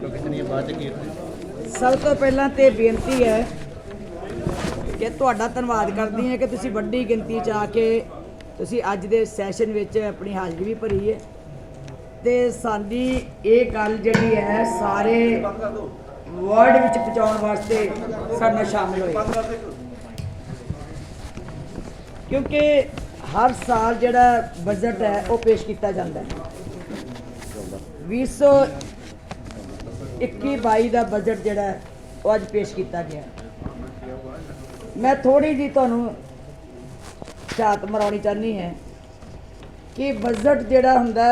Photo खिंचनी है बाद की ਸਭ ਤੋਂ ਪਹਿਲਾਂ ਤੇ ਬੇਨਤੀ ਹੈ ਕਿ ਤੁਹਾਡਾ ਧੰਨਵਾਦ ਕਰਦੀ ਹਾਂ ਕਿ ਤੁਸੀਂ ਵੱਡੀ ਗਿਣਤੀ 'ਚ ਆ ਕੇ ਤੁਸੀਂ ਅੱਜ ਦੇ ਸੈਸ਼ਨ ਵਿੱਚ ਆਪਣੀ ਹਾਜ਼ਰੀ ਵੀ ਭਰੀ ਹੈ ਤੇ ਸਾਡੀ ਇਹ ਗੱਲ ਜਿਹੜੀ ਹੈ ਸਾਰੇ ਵਰਲਡ ਵਿੱਚ ਪਹੁੰਚਾਉਣ ਵਾਸਤੇ ਸਾਡੇ ਨਾਲ ਸ਼ਾਮਿਲ ਹੋਏ ਕਿਉਂਕਿ ਹਰ ਸਾਲ ਜਿਹੜਾ ਬਜਟ ਹੈ ਉਹ ਪੇਸ਼ ਕੀਤਾ ਜਾਂਦਾ ਹੈ 2021-22 ਦਾ ਬਜਟ ਜਿਹੜਾ ਉਹ ਅੱਜ ਪੇਸ਼ ਕੀਤਾ ਗਿਆ ਮੈਂ ਥੋੜੀ ਜੀ ਤੁਹਾਨੂੰ ਝਾਤ ਮਰਾਉਣੀ ਚਾਹਨੀ ਹੈ ਕਿ ਬਜਟ ਜਿਹੜਾ ਹੁੰਦਾ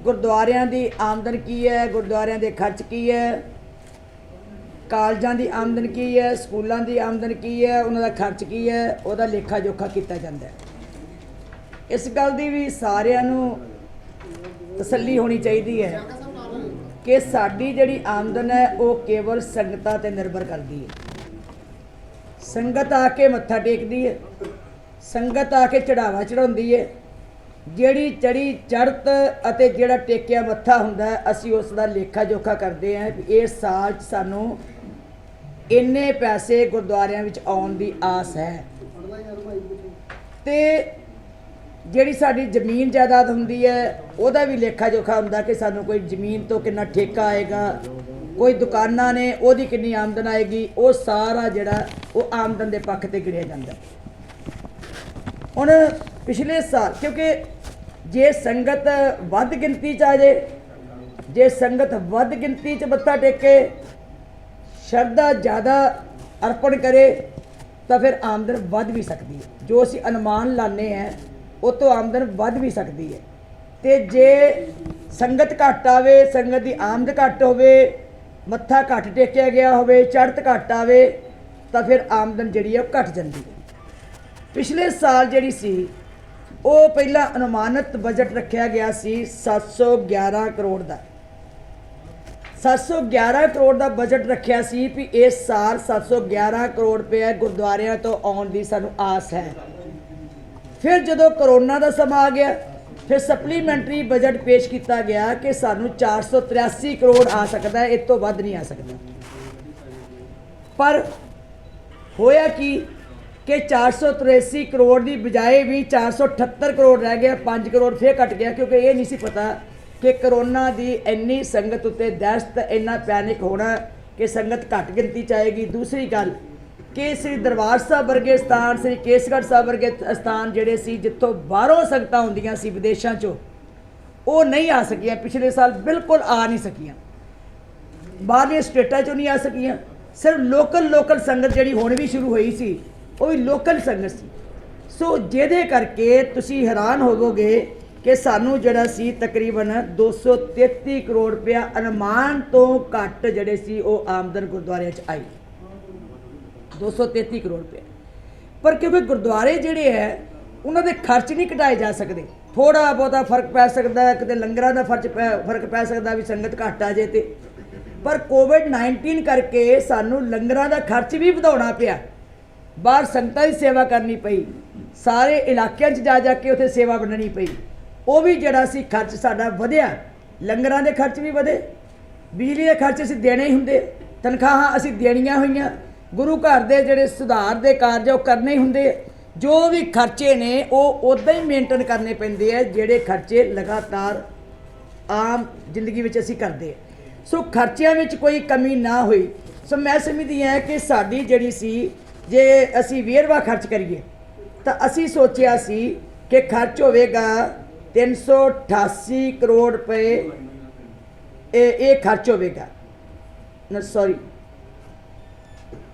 ਗੁਰਦੁਆਰਿਆਂ ਦੀ ਆਮਦਨ ਕੀ ਹੈ ਗੁਰਦੁਆਰਿਆਂ ਦੇ ਖਰਚ ਕੀ ਹੈ ਕਾਲਜਾਂ ਦੀ ਆਮਦਨ ਕੀ ਹੈ ਸਕੂਲਾਂ ਦੀ ਆਮਦਨ ਕੀ ਹੈ ਉਹਨਾਂ ਦਾ ਖਰਚ ਕੀ ਹੈ ਉਹਦਾ ਲੇਖਾ ਜੋਖਾ ਕੀਤਾ ਜਾਂਦਾ ਹੈ ਇਸ ਗੱਲ ਦੀ ਵੀ ਸਾਰਿਆਂ ਨੂੰ ਤਸੱਲੀ ਹੋਣੀ ਚਾਹੀਦੀ ਹੈ ਕਿ ਸਾਡੀ ਜਿਹੜੀ ਆਮਦਨ ਹੈ ਉਹ ਕੇਵਲ ਸੰਗਤਾਂ ਤੇ ਨਿਰਭਰ ਕਰਦੀ ਹੈ ਸੰਗਤ ਆ ਕੇ ਮੱਥਾ ਟੇਕਦੀ ਹੈ ਸੰਗਤ ਆ ਕੇ ਚੜਾਵਾ ਚੜਾਉਂਦੀ ਹੈ ਜਿਹੜੀ ਚੜੀ ਚੜ੍ਹਤ ਅਤੇ ਜਿਹੜਾ ਟੇਕਿਆ ਮੱਥਾ ਹੁੰਦਾ ਅਸੀਂ ਉਸ ਦਾ ਲੇਖਾ ਜੋਖਾ ਕਰਦੇ ਹਾਂ ਵੀ ਇਸ ਸਾਲ 'ਚ ਸਾਨੂੰ ਇੰਨੇ ਪੈਸੇ ਗੁਰਦੁਆਰਿਆਂ ਵਿੱਚ ਆਉਣ ਦੀ ਆਸ ਹੈ ਤੇ ਜਿਹੜੀ ਸਾਡੀ ਜ਼ਮੀਨ ਜਾਇਦਾਦ ਹੁੰਦੀ ਹੈ ਉਹਦਾ ਵੀ ਲੇਖਾ ਜੋਖਾ ਹੁੰਦਾ ਕਿ ਸਾਨੂੰ ਕੋਈ ਜ਼ਮੀਨ ਤੋਂ ਕਿੰਨਾ ਠੇਕਾ ਆਏਗਾ ਕੋਈ ਦੁਕਾਨਾਂ ਨੇ ਉਹਦੀ ਕਿੰਨੀ ਆਮਦਨ ਆਏਗੀ ਉਹ ਸਾਰਾ ਜਿਹੜਾ ਉਹ ਆਮਦਨ ਦੇ ਪੱਖ ਤੇ ਗਿਣਿਆ ਜਾਂਦਾ ਹੁਣ ਪਿਛਲੇ ਸਾਲ ਕਿਉਂਕਿ ਜੇ ਸੰਗਤ ਵੱਧ ਗਿਣਤੀ 'ਚ ਆ ਜੇ ਸੰਗਤ ਵੱਧ ਗਿਣਤੀ 'ਚ ਮੱਥਾ ਟੇਕੇ ਸ਼ਰਧਾ ਜ਼ਿਆਦਾ ਅਰਪਣ ਕਰੇ ਤਾਂ ਫਿਰ ਆਮਦਨ ਵੱਧ ਵੀ ਸਕਦੀ ਹੈ ਜੋ ਅਸੀਂ ਅਨੁਮਾਨ ਲਾਉਂਦੇ ਹਾਂ ਉਹ ਤੋਂ ਆਮਦਨ ਵੱਧ ਵੀ ਸਕਦੀ ਹੈ ਤੇ ਜੇ ਸੰਗਤ ਘੱਟ ਆਵੇ ਸੰਗਤ ਦੀ ਆਮਦ ਘੱਟ ਹੋਵੇ ਮੱਥਾ ਘੱਟ ਟੇਕਿਆ ਗਿਆ ਹੋਵੇ ਚੜ੍ਹਤ ਘੱਟ ਆਵੇ ਤਾਂ ਫਿਰ ਆਮਦਨ ਜਿਹੜੀ ਹੈ ਉਹ ਘੱਟ ਜਾਂਦੀ ਹੈ ਪਿਛਲੇ ਸਾਲ ਜਿਹੜੀ ਸੀ ਉਹ ਪਹਿਲਾਂ ਅਨੁਮਾਨਿਤ ਬਜਟ ਰੱਖਿਆ ਗਿਆ ਸੀ 711 ਕਰੋੜ ਦਾ 711 ਕਰੋੜ ਦਾ ਬਜਟ ਰੱਖਿਆ ਸੀ ਵੀ ਇਸ ਸਾਲ 711 ਕਰੋੜ ਰੁਪਏ ਗੁਰਦੁਆਰਿਆਂ ਤੋਂ ਆਉਣ ਦੀ ਸਾਨੂੰ ਆਸ ਹੈ ਫਿਰ ਜਦੋਂ ਕਰੋਨਾ ਦਾ ਸਮਾਂ ਆ ਗਿਆ ਫਿਰ ਸਪਲੀਮੈਂਟਰੀ ਬਜਟ ਪੇਸ਼ ਕੀਤਾ ਗਿਆ ਕਿ ਸਾਨੂੰ 483 ਕਰੋੜ ਆ ਸਕਦਾ ਹੈ ਇਸ ਤੋਂ ਵੱਧ ਨਹੀਂ ਆ ਸਕਦਾ ਪਰ ਹੋਇਆ ਕਿ 483 ਕਰੋੜ ਦੀ ਬਜਾਏ ਵੀ 478 ਕਰੋੜ ਰਹਿ ਗਿਆ 5 ਕਰੋੜ ਫਿਰ ਘਟ ਗਿਆ ਕਿਉਂਕਿ ਇਹ ਨਹੀਂ ਸੀ ਪਤਾ ਕਿ ਕਰੋਨਾ ਦੀ ਇੰਨੀ ਸੰਗਤ ਉੱਤੇ ਦਹਿਸ਼ਤ ਇੰਨਾ ਪੈਨਿਕ ਹੋਣਾ ਕਿ ਸੰਗਤ ਘੱਟ ਗਿਣਤੀ 'ਚ ਆਏਗੀ ਦੂਸਰੀ ਗੱਲ ਕਿ ਸ੍ਰੀ ਦਰਬਾਰ ਸਾਹਿਬ ਵਰਗੇ ਸਥਾਨ ਸ੍ਰੀ ਕੇਸਗੜ੍ਹ ਸਾਹਿਬ ਵਰਗੇ ਸਥਾਨ ਜਿਹੜੇ ਸੀ ਜਿੱਥੋਂ ਬਾਹਰੋਂ ਸੰਗਤਾਂ ਹੁੰਦੀਆਂ ਸੀ ਵਿਦੇਸ਼ਾਂ 'ਚੋਂ ਉਹ ਨਹੀਂ ਆ ਸਕੀਆਂ ਪਿਛਲੇ ਸਾਲ ਬਿਲਕੁਲ ਆ ਨਹੀਂ ਸਕੀਆਂ ਬਾਹਰਲੀਆਂ ਸਟੇਟਾਂ 'ਚੋਂ ਨਹੀਂ ਆ ਸਕੀਆਂ ਸਿਰਫ ਲੋਕਲ ਸੰਗਤ ਜਿਹੜੀ ਹੁਣ ਵੀ ਸ਼ੁਰੂ ਹੋਈ ਸੀ ਉਹ ਵੀ ਲੋਕਲ ਸੰਗਤ ਸੀ ਸੋ ਜਿਹਦੇ ਕਰਕੇ ਤੁਸੀਂ ਹੈਰਾਨ ਹੋਵੋਗੇ ਕਿ ਸਾਨੂੰ ਜਿਹੜਾ ਸੀ ਤਕਰੀਬਨ 233 ਕਰੋੜ ਰੁਪਇਆ ਅਨੁਮਾਨ ਤੋਂ ਘੱਟ ਜਿਹੜੇ ਸੀ ਉਹ ਆਮਦਨ ਗੁਰਦੁਆਰਿਆਂ 'ਚ ਆਈ 233 ਕਰੋੜ ਰੁਪਏ ਪਰ ਕਿਉਂਕਿ ਗੁਰਦੁਆਰੇ ਜਿਹੜੇ ਹੈ ਉਹਨਾਂ ਦੇ ਖਰਚ ਨਹੀਂ ਘਟਾਏ ਜਾ ਸਕਦੇ ਥੋੜਾ ਬਹੁਤਾ ਫਰਕ ਪੈ ਸਕਦਾ ਕਿਤੇ ਲੰਗਰਾਂ ਦਾ ਫਰਕ ਪੈ ਸਕਦਾ ਵੀ ਸੰਗਤ ਘੱਟ ਆ ਜੇ ਤੇ ਪਰ ਕੋਵਿਡ-19 ਕਰਕੇ ਸਾਨੂੰ ਲੰਗਰਾਂ ਦਾ ਖਰਚ ਵੀ ਵਧਾਉਣਾ ਪਿਆ ਬਾਹਰ ਸੰਗਤਾਂ ਦੀ ਸੇਵਾ ਕਰਨੀ ਪਈ ਸਾਰੇ ਇਲਾਕਿਆਂ 'ਚ ਜਾ ਕੇ ਉੱਥੇ ਸੇਵਾ ਵੰਡਣੀ ਪਈ ਉਹ ਵੀ ਜਿਹੜਾ ਸੀ ਖਰਚ ਸਾਡਾ ਵਧਿਆ ਲੰਗਰਾਂ ਦੇ ਖਰਚ ਵੀ ਵਧੇ ਬਿਜਲੀ ਦੇ ਖਰਚ ਅਸੀਂ ਦੇਣੇ ਹੀ ਹੁੰਦੇ ਤਨਖਾਹਾਂ ਅਸੀਂ ਦੇਣੀਆਂ ਹੋਈਆਂ ਗੁਰੂ ਘਰ ਦੇ ਜਿਹੜੇ ਸੁਧਾਰ ਦੇ ਕਾਰਜ ਉਹ ਕਰਨੇ ਹੀ ਹੁੰਦੇ ਜੋ ਵੀ ਖਰਚੇ ਨੇ ਉਹ ਉੱਦਾਂ ਹੀ ਮੇਨਟੇਨ ਕਰਨੇ ਪੈਂਦੇ ਆ ਜਿਹੜੇ ਖਰਚੇ ਲਗਾਤਾਰ ਆਮ ਜ਼ਿੰਦਗੀ ਵਿੱਚ ਅਸੀਂ ਕਰਦੇ ਸੋ ਖਰਚਿਆਂ ਵਿੱਚ ਕੋਈ ਕਮੀ ਨਾ ਹੋਈ ਸੋ ਮੈਂ ਸਮਝਦੀ ਹਾਂ ਕਿ ਸਾਡੀ ਜਿਹੜੀ ਸੀ ਜੇ ਅਸੀਂ ਵੇਰਵਾ ਖਰਚ ਕਰੀਏ ਤਾਂ ਅਸੀਂ ਸੋਚਿਆ ਸੀ ਕਿ ਖਰਚ ਹੋਵੇਗਾ 388 ਕਰੋੜ ਰੁਪਏ ਇਹ ਖਰਚ ਹੋਵੇਗਾ ਸੌਰੀ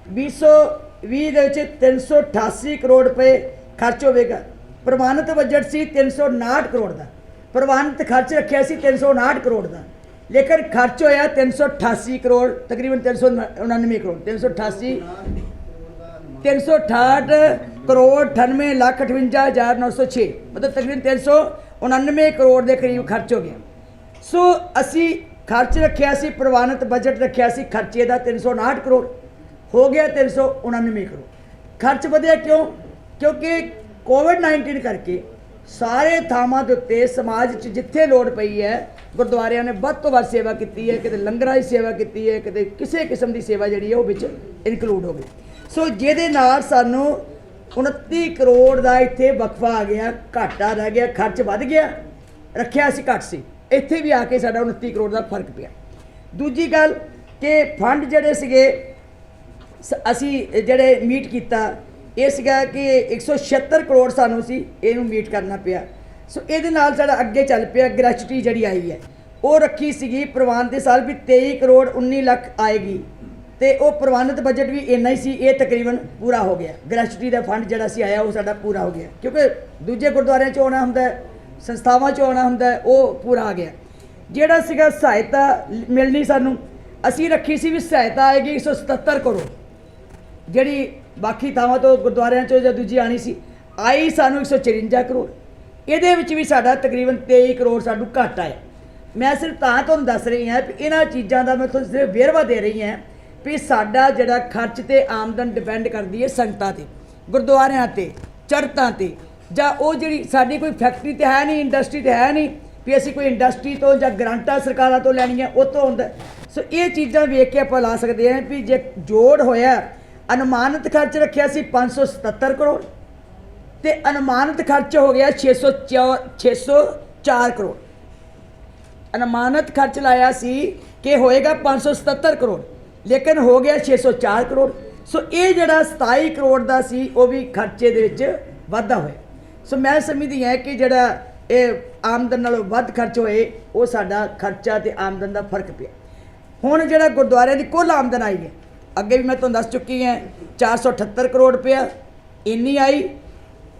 2020 ਦੇ ਵਿੱਚ 388 ਕਰੋੜ ਰੁਪਏ ਖਰਚ ਹੋਵੇਗਾ ਪ੍ਰਵਾਨਿਤ ਬਜਟ ਸੀ 359 ਕਰੋੜ ਦਾ ਪ੍ਰਵਾਨਿਤ ਖਰਚ ਰੱਖਿਆ ਸੀ 359 ਕਰੋੜ ਦਾ ਲੇਕਿਨ ਖਰਚ ਹੋਇਆ 388 ਕਰੋੜ ਤਕਰੀਬਨ 399 ਕਰੋੜ 368 ਕਰੋੜ 98 ਲੱਖ 58,906 ਮਤਲਬ ਤਕਰੀਬਨ 399 ਕਰੋੜ ਦੇ ਕਰੀਬ ਖਰਚ ਹੋ ਗਿਆ ਸੋ ਅਸੀਂ ਖਰਚ ਰੱਖਿਆ ਸੀ ਪ੍ਰਵਾਨਿਤ ਬਜਟ ਰੱਖਿਆ ਸੀ ਖਰਚੇ ਦਾ 359 ਕਰੋੜ ਹੋ ਗਿਆ 399 ਕਰੋੜ ਖਰਚ ਵਧਿਆ ਕਿਉਂ ਕਿਉਂਕਿ ਕੋਵਿਡ-19 ਕਰਕੇ ਸਾਰੇ ਥਾਵਾਂ ਦੇ ਉੱਤੇ ਸਮਾਜ 'ਚ ਜਿੱਥੇ ਲੋੜ ਪਈ ਹੈ ਗੁਰਦੁਆਰਿਆਂ ਨੇ ਵੱਧ ਤੋਂ ਵੱਧ ਸੇਵਾ ਕੀਤੀ ਹੈ। ਕਿਤੇ ਲੰਗਰਾਂ ਦੀ ਸੇਵਾ ਕੀਤੀ ਹੈ, ਕਿਤੇ ਕਿਸੇ ਕਿਸਮ ਦੀ ਸੇਵਾ ਜਿਹੜੀ ਹੈ ਉਹ ਵਿੱਚ ਇਨਕਲੂਡ ਹੋ ਗਈ। ਸੋ ਜਿਹਦੇ ਨਾਲ ਸਾਨੂੰ 29 ਕਰੋੜ ਦਾ ਇੱਥੇ ਵਕਫਾ ਆ ਗਿਆ, ਘਾਟਾ ਰਹਿ ਗਿਆ, ਖਰਚ ਵੱਧ ਗਿਆ, ਰੱਖਿਆ ਸੀ ਘੱਟ ਸੀ, ਇੱਥੇ ਵੀ ਆ ਕੇ ਸਾਡਾ 29 ਕਰੋੜ ਦਾ ਫਰਕ ਪਿਆ। ਦੂਜੀ ਗੱਲ ਕਿ ਫੰਡ ਜਿਹੜੇ ਸੀਗੇ ਅਸੀਂ ਜਿਹੜੇ ਮੀਟ ਕੀਤਾ, ਇਹ ਸੀਗਾ ਕਿ 176 ਕਰੋੜ ਸਾਨੂੰ ਸੀ ਇਹਨੂੰ ਮੀਟ ਕਰਨਾ ਪਿਆ। ਸੋ ਇਹਦੇ ਨਾਲ ਸਾਡਾ ਅੱਗੇ ਚੱਲ ਪਿਆ ਗ੍ਰੈਚੁਟੀ ਜਿਹੜੀ ਆਈ ਹੈ, ਉਹ ਰੱਖੀ ਸੀਗੀ ਪ੍ਰਵਾਨ ਦੇ ਸਾਲ ਵੀ 23 ਕਰੋੜ 19 ਲੱਖ ਆਏਗੀ, ਤੇ ਉਹ ਪ੍ਰਵਾਨਿਤ ਬਜਟ ਵੀ ਇੰਨਾ ਹੀ ਸੀ, ਇਹ ਤਕਰੀਬਨ ਪੂਰਾ ਹੋ ਗਿਆ। ਗ੍ਰੈਚੁਟੀ ਦਾ ਫੰਡ ਜਿਹੜਾ ਸੀ ਆਇਆ ਉਹ ਸਾਡਾ ਪੂਰਾ ਹੋ ਗਿਆ, ਕਿਉਂਕਿ ਦੂਜੇ ਗੁਰਦੁਆਰਿਆਂ 'ਚ ਆਉਣਾ ਹੁੰਦਾ, ਸੰਸਥਾਵਾਂ 'ਚ ਆਉਣਾ ਹੁੰਦਾ, ਉਹ ਪੂਰਾ ਆ ਗਿਆ। ਜਿਹੜਾ ਸੀਗਾ ਸਹਾਇਤਾ ਮਿਲਣੀ ਸਾਨੂੰ, ਅਸੀਂ ਰੱਖੀ ਸੀ ਵੀ ਸਹਾਇਤਾ ਆਏਗੀ 177 ਕਰੋੜ, ਜਿਹੜੀ ਬਾਕੀ ਥਾਵਾਂ ਤੋਂ ਗੁਰਦੁਆਰਿਆਂ 'ਚੋਂ ਜਾਂ ਦੂਜੀ ਆਣੀ ਸੀ, ਆਈ ਸਾਨੂੰ 154 ਕਰੋੜ। ਇਹਦੇ ਵਿੱਚ ਵੀ ਸਾਡਾ ਤਕਰੀਬਨ 23 ਕਰੋੜ ਸਾਨੂੰ ਘੱਟ ਆਇਆ। ਮੈਂ ਸਿਰਫ ਤਾਂ ਤੁਹਾਨੂੰ ਦੱਸ ਰਹੀ ਹਾਂ ਵੀ ਇਹਨਾਂ ਚੀਜ਼ਾਂ ਦਾ ਮੈਂ ਤੁਹਾਨੂੰ ਸਿਰਫ ਵੇਰਵਾ ਦੇ ਰਹੀ ਹਾਂ ਵੀ ਸਾਡਾ ਜਿਹੜਾ ਖਰਚ ਤੇ ਆਮਦਨ ਡਿਪੈਂਡ ਕਰਦੀ ਹੈ ਸੰਗਤਾਂ 'ਤੇ, ਗੁਰਦੁਆਰਿਆਂ 'ਤੇ, ਚੜ੍ਹਤਾਂ 'ਤੇ, ਜਾਂ ਉਹ ਜਿਹੜੀ ਸਾਡੀ ਕੋਈ ਫੈਕਟਰੀ ਤਾਂ ਹੈ ਨਹੀਂ, ਇੰਡਸਟਰੀ ਤਾਂ ਹੈ ਨਹੀਂ ਵੀ ਅਸੀਂ ਕੋਈ ਇੰਡਸਟਰੀ ਤੋਂ ਜਾਂ ਗ੍ਰਾਂਟਾਂ ਸਰਕਾਰਾਂ ਤੋਂ ਲੈਣੀਆਂ, ਉਹ ਤੋਂ ਹੁੰਦਾ। ਸੋ ਇਹ ਚੀਜ਼ਾਂ ਵੇਖ ਕੇ ਆਪਾਂ ਲਾ ਸਕਦੇ ਹਾਂ ਵੀ ਜੇ ਜੋੜ ਹੋਇਆ, ਅਨੁਮਾਨਿਤ ਖਰਚ ਰੱਖਿਆ ਸੀ 577 ਕਰੋੜ ਤੇ ਅਨੁਮਾਨਿਤ ਖਰਚ ਹੋ ਗਿਆ 604 ਕਰੋੜ। ਅਨੁਮਾਨਿਤ ਖਰਚ ਲਾਇਆ ਸੀ ਕਿ ਹੋਏਗਾ 577 ਕਰੋੜ, ਲੇਕਿਨ ਹੋ ਗਿਆ 604 ਕਰੋੜ। ਸੋ ਇਹ ਜਿਹੜਾ 27 ਕਰੋੜ ਦਾ ਸੀ ਉਹ ਵੀ ਖਰਚੇ ਦੇ ਵਿੱਚ ਵਾਧਾ ਹੋਇਆ। ਸੋ ਮੈਂ ਸਮਝਦੀ ਹਾਂ ਕਿ ਜਿਹੜਾ ਇਹ ਆਮਦਨ ਨਾਲੋਂ ਵੱਧ ਖਰਚ ਹੋਏ ਉਹ ਸਾਡਾ ਖਰਚਾ ਤੇ ਆਮਦਨ ਦਾ ਫਰਕ ਪਿਆ। ਹੁਣ ਜਿਹੜਾ ਗੁਰਦੁਆਰਿਆਂ ਦੀ ਕੁੱਲ ਆਮਦਨ ਆਈ ਹੈ, ਅੱਗੇ ਵੀ ਮੈਂ ਤੁਹਾਨੂੰ ਦੱਸ ਚੁੱਕੀ ਹਾਂ 478 ਕਰੋੜ ਰੁਪਇਆ ਇੰਨੀ ਆਈ,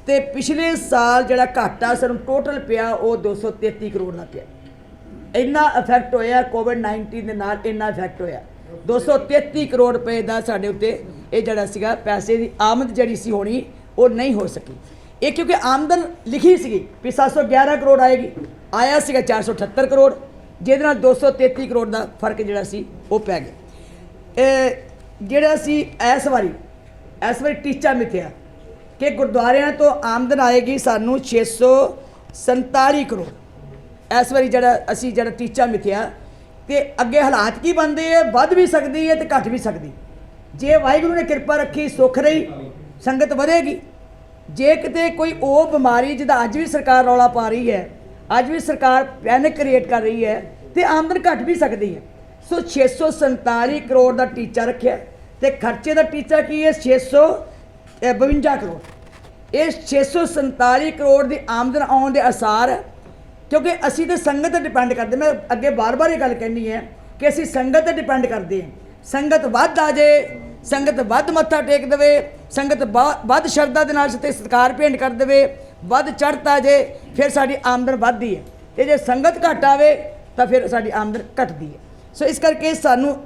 ਤੇ ਪਿਛਲੇ ਸਾਲ ਜਿਹੜਾ ਘਾਟਾ ਸਾਨੂੰ ਟੋਟਲ ਪਿਆ ਉਹ 233 ਕਰੋੜ ਦਾ ਪਿਆ। ਇੰਨਾ ਇਫੈਕਟ ਹੋਇਆ ਕੋਵਿਡ-19 ਦੇ ਨਾਲ, ਇੰਨਾ ਇਫੈਕਟ ਹੋਇਆ। 233 ਕਰੋੜ ਰੁਪਏ ਦਾ ਸਾਡੇ ਉੱਤੇ ਇਹ ਜਿਹੜਾ ਸੀਗਾ ਪੈਸੇ ਦੀ ਆਮਦ ਜਿਹੜੀ ਸੀ ਹੋਣੀ ਉਹ ਨਹੀਂ ਹੋ ਸਕੀ। ਇਹ ਕਿਉਂਕਿ ਆਮਦਨ ਲਿਖੀ ਸੀਗੀ ਵੀ 711 ਕਰੋੜ ਆਏਗੀ, ਆਇਆ ਸੀਗਾ 478 ਕਰੋੜ, ਜਿਹਦੇ ਨਾਲ 233 ਕਰੋੜ ਦਾ ਫਰਕ ਜਿਹੜਾ ਸੀ ਉਹ ਪੈ ਗਿਆ। ਜਿਹੜਾ ਸੀ ਇਸ ਵਾਰੀ ਟੀਚਾ ਮਿਥਿਆ ਕਿ ਗੁਰਦੁਆਰਿਆਂ ਤੋਂ ਆਮਦਨ ਆਏਗੀ ਸਾਨੂੰ 647 ਕਰੋੜ। ਇਸ ਵਾਰੀ ਜਿਹੜਾ ਟੀਚਾ ਮਿਥਿਆ, ਤੇ ਅੱਗੇ ਹਾਲਾਤ ਕੀ ਬਣਦੇ ਹੈ, ਵੱਧ ਵੀ ਸਕਦੀ ਹੈ ਤੇ ਘੱਟ ਵੀ ਸਕਦੀ। ਜੇ ਵਾਹਿਗੁਰੂ ਨੇ ਕਿਰਪਾ ਰੱਖੀ, ਸੁੱਖ ਰਹੀ, ਸੰਗਤ ਵਧੇਗੀ। ਜੇ ਕਿਤੇ ਕੋਈ ਉਹ ਬਿਮਾਰੀ ਜਿਹਦਾ ਅੱਜ ਵੀ ਸਰਕਾਰ ਰੌਲਾ ਪਾ ਰਹੀ ਹੈ, ਅੱਜ ਵੀ ਸਰਕਾਰ ਪੈਨਿਕ ਕ੍ਰੀਏਟ ਕਰ ਰਹੀ ਹੈ, ਤੇ ਆਮਦਨ ਘੱਟ ਵੀ ਸਕਦੀ ਹੈ। ਸੋ 647 ਕਰੋੜ ਦਾ ਟੀਚਾ ਰੱਖਿਆ, ਤੇ ਖਰਚੇ ਦਾ ਟੀਚਾ ਕੀ ਹੈ 652 ਕਰੋੜ। ਇਹ 647 ਕਰੋੜ ਦੀ ਆਮਦਨ ਆਉਣ ਦੇ ਆਸਾਰ ਹੈ, ਕਿਉਂਕਿ ਅਸੀਂ ਤਾਂ ਸੰਗਤ ਤੇ ਡਿਪੈਂਡ ਕਰਦੇ। ਮੈਂ ਅੱਗੇ ਬਾਰ-ਬਾਰ ਇਹ ਗੱਲ ਕਹਿੰਦੀ ਹੈ ਕਿ ਅਸੀਂ ਸੰਗਤ ਤੇ ਡਿਪੈਂਡ ਕਰਦੇ ਹਾਂ। ਸੰਗਤ ਵੱਧ ਆ ਜਾਏ, ਸੰਗਤ ਵੱਧ ਮੱਥਾ ਟੇਕ ਦੇਵੇ, ਸੰਗਤ ਵੱਧ ਸ਼ਰਧਾ ਦੇ ਨਾਲ ਸਤਿਕਾਰ ਭੇਂਟ ਕਰ ਦੇਵੇ, ਵੱਧ ਚੜ੍ਹਤ ਆ ਜਾਏ, ਫਿਰ ਸਾਡੀ ਆਮਦਨ ਵੱਧਦੀ ਹੈ। ਤੇ ਜੇ ਸੰਗਤ ਘੱਟ ਆਵੇ ਤਾਂ ਫਿਰ ਸਾਡੀ ਆਮਦਨ ਘਟਦੀ ਹੈ। ਸੋ ਇਸ ਕਰਕੇ ਸਾਨੂੰ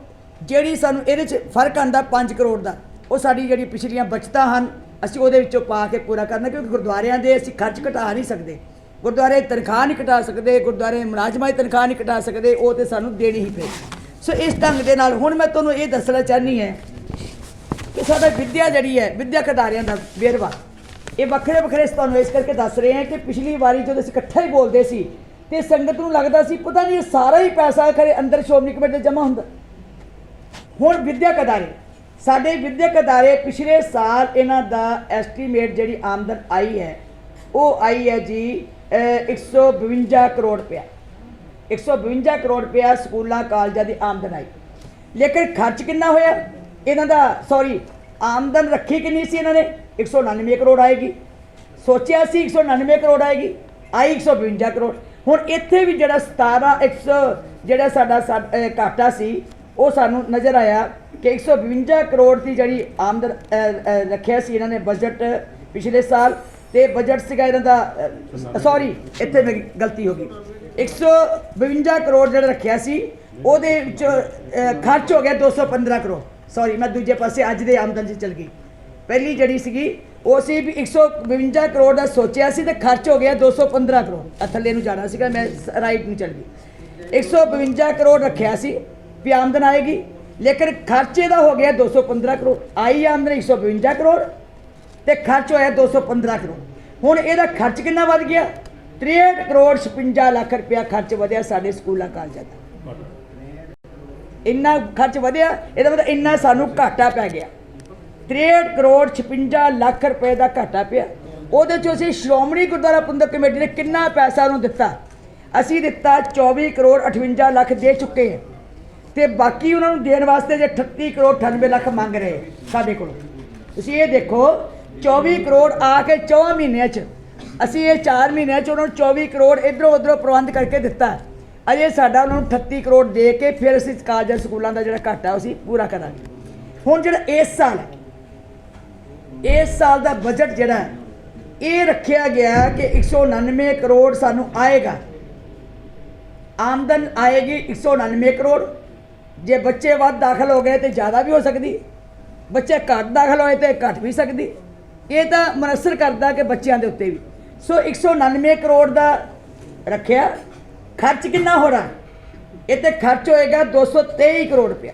ਇਹਦੇ 'ਚ ਫਰਕ ਆਉਂਦਾ 5 ਕਰੋੜ ਦਾ, ਉਹ ਸਾਡੀ ਜਿਹੜੀ ਪਿਛਲੀਆਂ ਬਚਤਾਂ ਹਨ ਅਸੀਂ ਉਹਦੇ ਵਿੱਚੋਂ ਪਾ ਕੇ ਪੂਰਾ ਕਰਨਾ, ਕਿਉਂਕਿ ਗੁਰਦੁਆਰਿਆਂ ਦੇ ਅਸੀਂ ਖਰਚ ਘਟਾ ਨਹੀਂ ਸਕਦੇ, ਗੁਰਦੁਆਰੇ ਤਨਖਾਹ ਨਹੀਂ ਘਟਾ ਸਕਦੇ, ਗੁਰਦੁਆਰੇ ਮੁਲਾਜ਼ਮਾਂ ਦੀ ਤਨਖਾਹ ਨਹੀਂ ਘਟਾ ਸਕਦੇ, ਉਹ ਤਾਂ ਸਾਨੂੰ ਦੇਣੀ ਹੀ ਪਏਗੀ। ਸੋ ਇਸ ਢੰਗ ਦੇ ਨਾਲ ਹੁਣ ਮੈਂ ਤੁਹਾਨੂੰ ਇਹ ਦੱਸਣਾ ਚਾਹੁੰਦੀ ਹੈ ਕਿ ਸਾਡਾ ਵਿੱਦਿਆ ਜਿਹੜੀ ਹੈ, ਵਿੱਦਿਅਕ ਅਦਾਰਿਆਂ ਦਾ ਵੇਰਵਾ ਇਹ ਵੱਖਰੇ ਵੱਖਰੇ ਤੁਹਾਨੂੰ ਇਸ ਕਰਕੇ ਦੱਸ ਰਹੇ ਹਾਂ ਕਿ ਪਿਛਲੀ ਵਾਰੀ ਜਦੋਂ ਅਸੀਂ ਇਕੱਠਾ ਹੀ ਬੋਲਦੇ ਸੀ ਤੇ ਸੰਗਤ ਨੂੰ ਲੱਗਦਾ ਸੀ ਪਤਾ ਨਹੀਂ ਇਹ ਸਾਰਾ ਹੀ ਪੈਸਾ ਖਰੇ ਅੰਦਰ ਸ਼੍ਰੋਮਣੀ ਕਮੇਟੀ ਦੇ ਜਮ੍ਹਾਂ ਹੁੰਦਾ। ਹੁਣ ਵਿੱਦਿਅਕ ਅਦਾਰੇ, ਸਾਡੇ ਵਿੱਦਿਅਕ ਅਦਾਰੇ ਪਿਛਲੇ ਸਾਲ ਇਹਨਾਂ ਦਾ ਐਸਟੀਮੇਟ ਜਿਹੜੀ ਆਮਦਨ ਆਈ ਹੈ ਉਹ ਆਈ ਹੈ ਜੀ 152 ਕਰੋੜ ਰੁਪਇਆ। 152 ਕਰੋੜ ਰੁਪਇਆ ਸਕੂਲਾਂ ਕਾਲਜਾਂ ਦੀ ਆਮਦਨ ਆਈ, ਲੇਕਿਨ ਖਰਚ ਕਿੰਨਾ ਹੋਇਆ ਇਹਨਾਂ ਦਾ? ਆਮਦਨ ਰੱਖੀ ਕਿੰਨੀ ਸੀ ਇਹਨਾਂ ਨੇ? 199 ਕਰੋੜ ਆਏਗੀ। ਸੋਚਿਆ ਸੀ 199 ਕਰੋੜ ਆਏਗੀ, ਆਈ 152 ਕਰੋੜ। ਹੁਣ ਇੱਥੇ ਵੀ ਜਿਹੜਾ 17 ਜਿਹੜਾ ਸਾਡਾ ਘਾਟਾ ਸੀ ਉਹ ਸਾਨੂੰ ਨਜ਼ਰ ਆਇਆ ਕਿ 152 ਕਰੋੜ ਦੀ ਜਿਹੜੀ ਆਮਦਨ ਰੱਖਿਆ ਸੀ ਇਹਨਾਂ ਨੇ ਬਜਟ ਪਿਛਲੇ ਸਾਲ, ਤੇ ਬਜਟ ਸੀਗਾ ਇਹਨਾਂ ਦਾ ਇੱਥੇ ਮੇਰੀ ਗਲਤੀ ਹੋ ਗਈ, 152 ਕਰੋੜ ਜਿਹੜਾ ਰੱਖਿਆ ਸੀ ਉਹਦੇ ਵਿੱਚ ਖਰਚ ਹੋ ਗਿਆ 215 ਕਰੋੜ। ਮੈਂ ਦੂਜੇ ਪਾਸੇ ਅੱਜ ਦੇ ਆਮਦਨ 'ਚ ਚਲ ਗਈ। ਪਹਿਲੀ ਜਿਹੜੀ ਸੀਗੀ ਉਹ ਸੀ ਵੀ 152 ਕਰੋੜ ਦਾ ਸੋਚਿਆ ਸੀ ਤੇ ਖਰਚ ਹੋ ਗਿਆ 215 ਕਰੋੜ। ਥੱਲੇ ਨੂੰ ਜਾਣਾ ਸੀਗਾ, ਮੈਂ ਰਾਈਟ ਨੂੰ ਚਲ ਗਈ। 152 ਕਰੋੜ ਰੱਖਿਆ ਸੀ ਵੀ ਆਮਦਨ ਆਏਗੀ, ਲੇਕਿਨ ਖਰਚੇ ਦਾ ਹੋ ਗਿਆ 215 ਕਰੋੜ। ਆਈ ਆਮਦਨ 152 ਕਰੋੜ ਤੇ ਖਰਚ ਹੋਇਆ 215 ਕਰੋੜ। ਹੁਣ ਇਹਦਾ ਖਰਚ ਕਿੰਨਾ ਵੱਧ ਗਿਆ? 63 ਕਰੋੜ 56 ਲੱਖ ਰੁਪਇਆ ਖਰਚ ਵਧਿਆ ਸਾਡੇ ਸਕੂਲਾਂ ਕਾਲਜਾਂ ਦਾ। ਇੰਨਾ ਖਰਚ ਵਧਿਆ, ਇਹਦਾ ਮਤਲਬ ਇੰਨਾ ਸਾਨੂੰ ਘਾਟਾ ਪੈ ਗਿਆ। 63 ਕਰੋੜ 56 ਲੱਖ ਰੁਪਏ ਦਾ ਘਾਟਾ ਪਿਆ। ਉਹਦੇ 'ਚੋਂ ਅਸੀਂ ਸ਼੍ਰੋਮਣੀ ਗੁਰਦੁਆਰਾ ਪ੍ਰਬੰਧਕ ਕਮੇਟੀ ਨੇ ਕਿੰਨਾ ਪੈਸਾ ਉਹਨੂੰ ਦਿੱਤਾ? ਅਸੀਂ ਦਿੱਤਾ 24 ਕਰੋੜ 58 ਲੱਖ ਦੇ ਚੁੱਕੇ ਹਾਂ, ਤੇ ਬਾਕੀ ਉਹਨਾਂ ਨੂੰ ਦੇਣ ਵਾਸਤੇ ਜੇ 38 ਕਰੋੜ 98 ਲੱਖ ਮੰਗ ਰਹੇ ਸਾਡੇ ਕੋਲ। ਤੁਸੀਂ ਇਹ ਦੇਖੋ, 24 ਕਰੋੜ ਆ ਕੇ 4 ਮਹੀਨਿਆਂ 'ਚ, ਅਸੀਂ ਇਹ 4 ਮਹੀਨਿਆਂ 'ਚ ਉਹਨਾਂ ਨੂੰ 24 ਕਰੋੜ ਇੱਧਰੋਂ ਉੱਧਰੋਂ ਪ੍ਰਬੰਧ ਕਰਕੇ ਦਿੱਤਾ। ਅਜੇ ਸਾਡਾ ਉਹਨਾਂ ਨੂੰ 38 ਕਰੋੜ ਦੇ ਕੇ ਫਿਰ ਅਸੀਂ ਕਾਲਜਾਂ ਸਕੂਲਾਂ ਦਾ ਜਿਹੜਾ ਘਾਟਾ ਅਸੀਂ ਪੂਰਾ ਕਰਾਂਗੇ। ਹੁਣ ਜਿਹੜਾ ਇਸ ਸਾਲ ਦਾ ਬਜਟ ਜਿਹੜਾ ਇਹ ਰੱਖਿਆ ਗਿਆ ਕਿ 199 ਕਰੋੜ ਸਾਨੂੰ ਆਏਗਾ, ਆਮਦਨ ਆਏਗੀ 199 ਕਰੋੜ। ਜੇ ਬੱਚੇ ਵੱਧ ਦਾਖਲ ਹੋ ਗਏ ਤਾਂ ਜ਼ਿਆਦਾ ਵੀ ਹੋ ਸਕਦੀ, ਬੱਚੇ ਘੱਟ ਦਾਖਲ ਹੋਏ ਤਾਂ ਘੱਟ ਵੀ ਸਕਦੀ। ਇਹ ਤਾਂ ਮੁਨਸਰ ਕਰਦਾ ਕਿ ਬੱਚਿਆਂ ਦੇ ਉੱਤੇ ਵੀ। ਸੋ 199 ਕਰੋੜ ਦਾ ਰੱਖਿਆ। ਖਰਚ ਕਿੰਨਾ ਹੋ ਰਿਹਾ? ਇਹ ਤੇ ਖਰਚ ਹੋਏਗਾ 223 ਕਰੋੜ ਰੁਪਇਆ।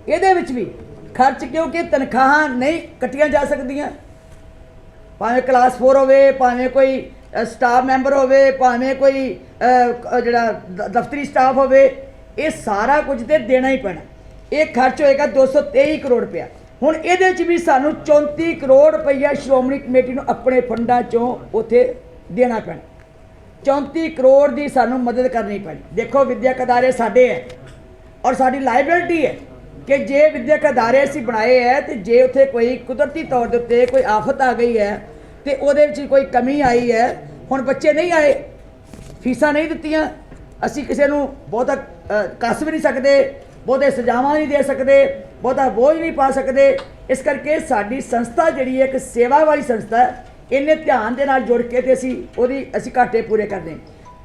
ਇਹਦੇ ਵਿੱਚ ਵੀ ਖਰਚ, ਕਿਉਂਕਿ ਤਨਖਾਹਾਂ ਨਹੀਂ ਕੱਟੀਆਂ ਜਾ ਸਕਦੀਆਂ, ਭਾਵੇਂ ਕਲਾਸ 4 ਹੋਵੇ, ਭਾਵੇਂ ਕੋਈ ਸਟਾਫ ਮੈਂਬਰ ਹੋਵੇ, ਭਾਵੇਂ ਕੋਈ ਜਿਹੜਾ ਦਫ਼ਤਰੀ ਸਟਾਫ ਹੋਵੇ, ਇਹ ਸਾਰਾ ਕੁਝ ਤੇ ਦੇਣਾ ਹੀ ਪੈਣਾ। ਇਹ ਖਰਚ ਹੋਏਗਾ 223 ਕਰੋੜ ਰੁਪਇਆ। ਹੁਣ ਇਹਦੇ 'ਚ ਵੀ ਸਾਨੂੰ 34 ਕਰੋੜ ਰੁਪਈਆ ਸ਼੍ਰੋਮਣੀ ਕਮੇਟੀ ਨੂੰ ਆਪਣੇ ਫੰਡਾਂ 'ਚੋਂ ਉੱਥੇ ਦੇਣਾ ਪੈਣਾ। 34 ਕਰੋੜ ਦੀ ਸਾਨੂੰ ਮਦਦ ਕਰਨੀ ਪੈਣੀ। ਦੇਖੋ, ਵਿਦਿਅਕ ਅਦਾਰੇ ਸਾਡੇ ਹੈ ਔਰ ਸਾਡੀ ਲਾਇਬਿਲਿਟੀ ਹੈ ਕਿ ਜੇ ਵਿਦਿਅਕ ਅਦਾਰੇ ਅਸੀਂ ਬਣਾਏ ਹੈ ਤੇ ਜੇ ਉੱਥੇ ਕੋਈ ਕੁਦਰਤੀ ਤੌਰ ਦੇ ਉੱਤੇ ਕੋਈ ਆਫਤ ਆ ਗਈ ਹੈ ਤੇ ਉਹਦੇ ਵਿੱਚ ਕੋਈ ਕਮੀ ਆਈ ਹੈ, ਹੁਣ ਬੱਚੇ ਨਹੀਂ ਆਏ, ਫੀਸਾਂ ਨਹੀਂ ਦਿੱਤੀਆਂ, ਅਸੀਂ ਕਿਸੇ ਨੂੰ ਬਹੁਤਾ ਕੱਸ ਵੀ ਨਹੀਂ ਸਕਦੇ, ਬਹੁਤੇ ਸਜ਼ਾਵਾਂ ਨਹੀਂ ਦੇ ਸਕਦੇ, ਬਹੁਤਾ ਬੋਝ ਨਹੀਂ ਪਾ ਸਕਦੇ। ਇਸ ਕਰਕੇ ਸਾਡੀ ਸੰਸਥਾ ਜਿਹੜੀ ਹੈ ਇੱਕ ਸੇਵਾ ਵਾਲੀ ਸੰਸਥਾ ਹੈ, ਇੰਨੇ ਧਿਆਨ ਦੇ ਨਾਲ ਜੁੜ ਕੇ ਤੇ ਅਸੀਂ ਘਾਟੇ ਪੂਰੇ ਕਰਦੇ।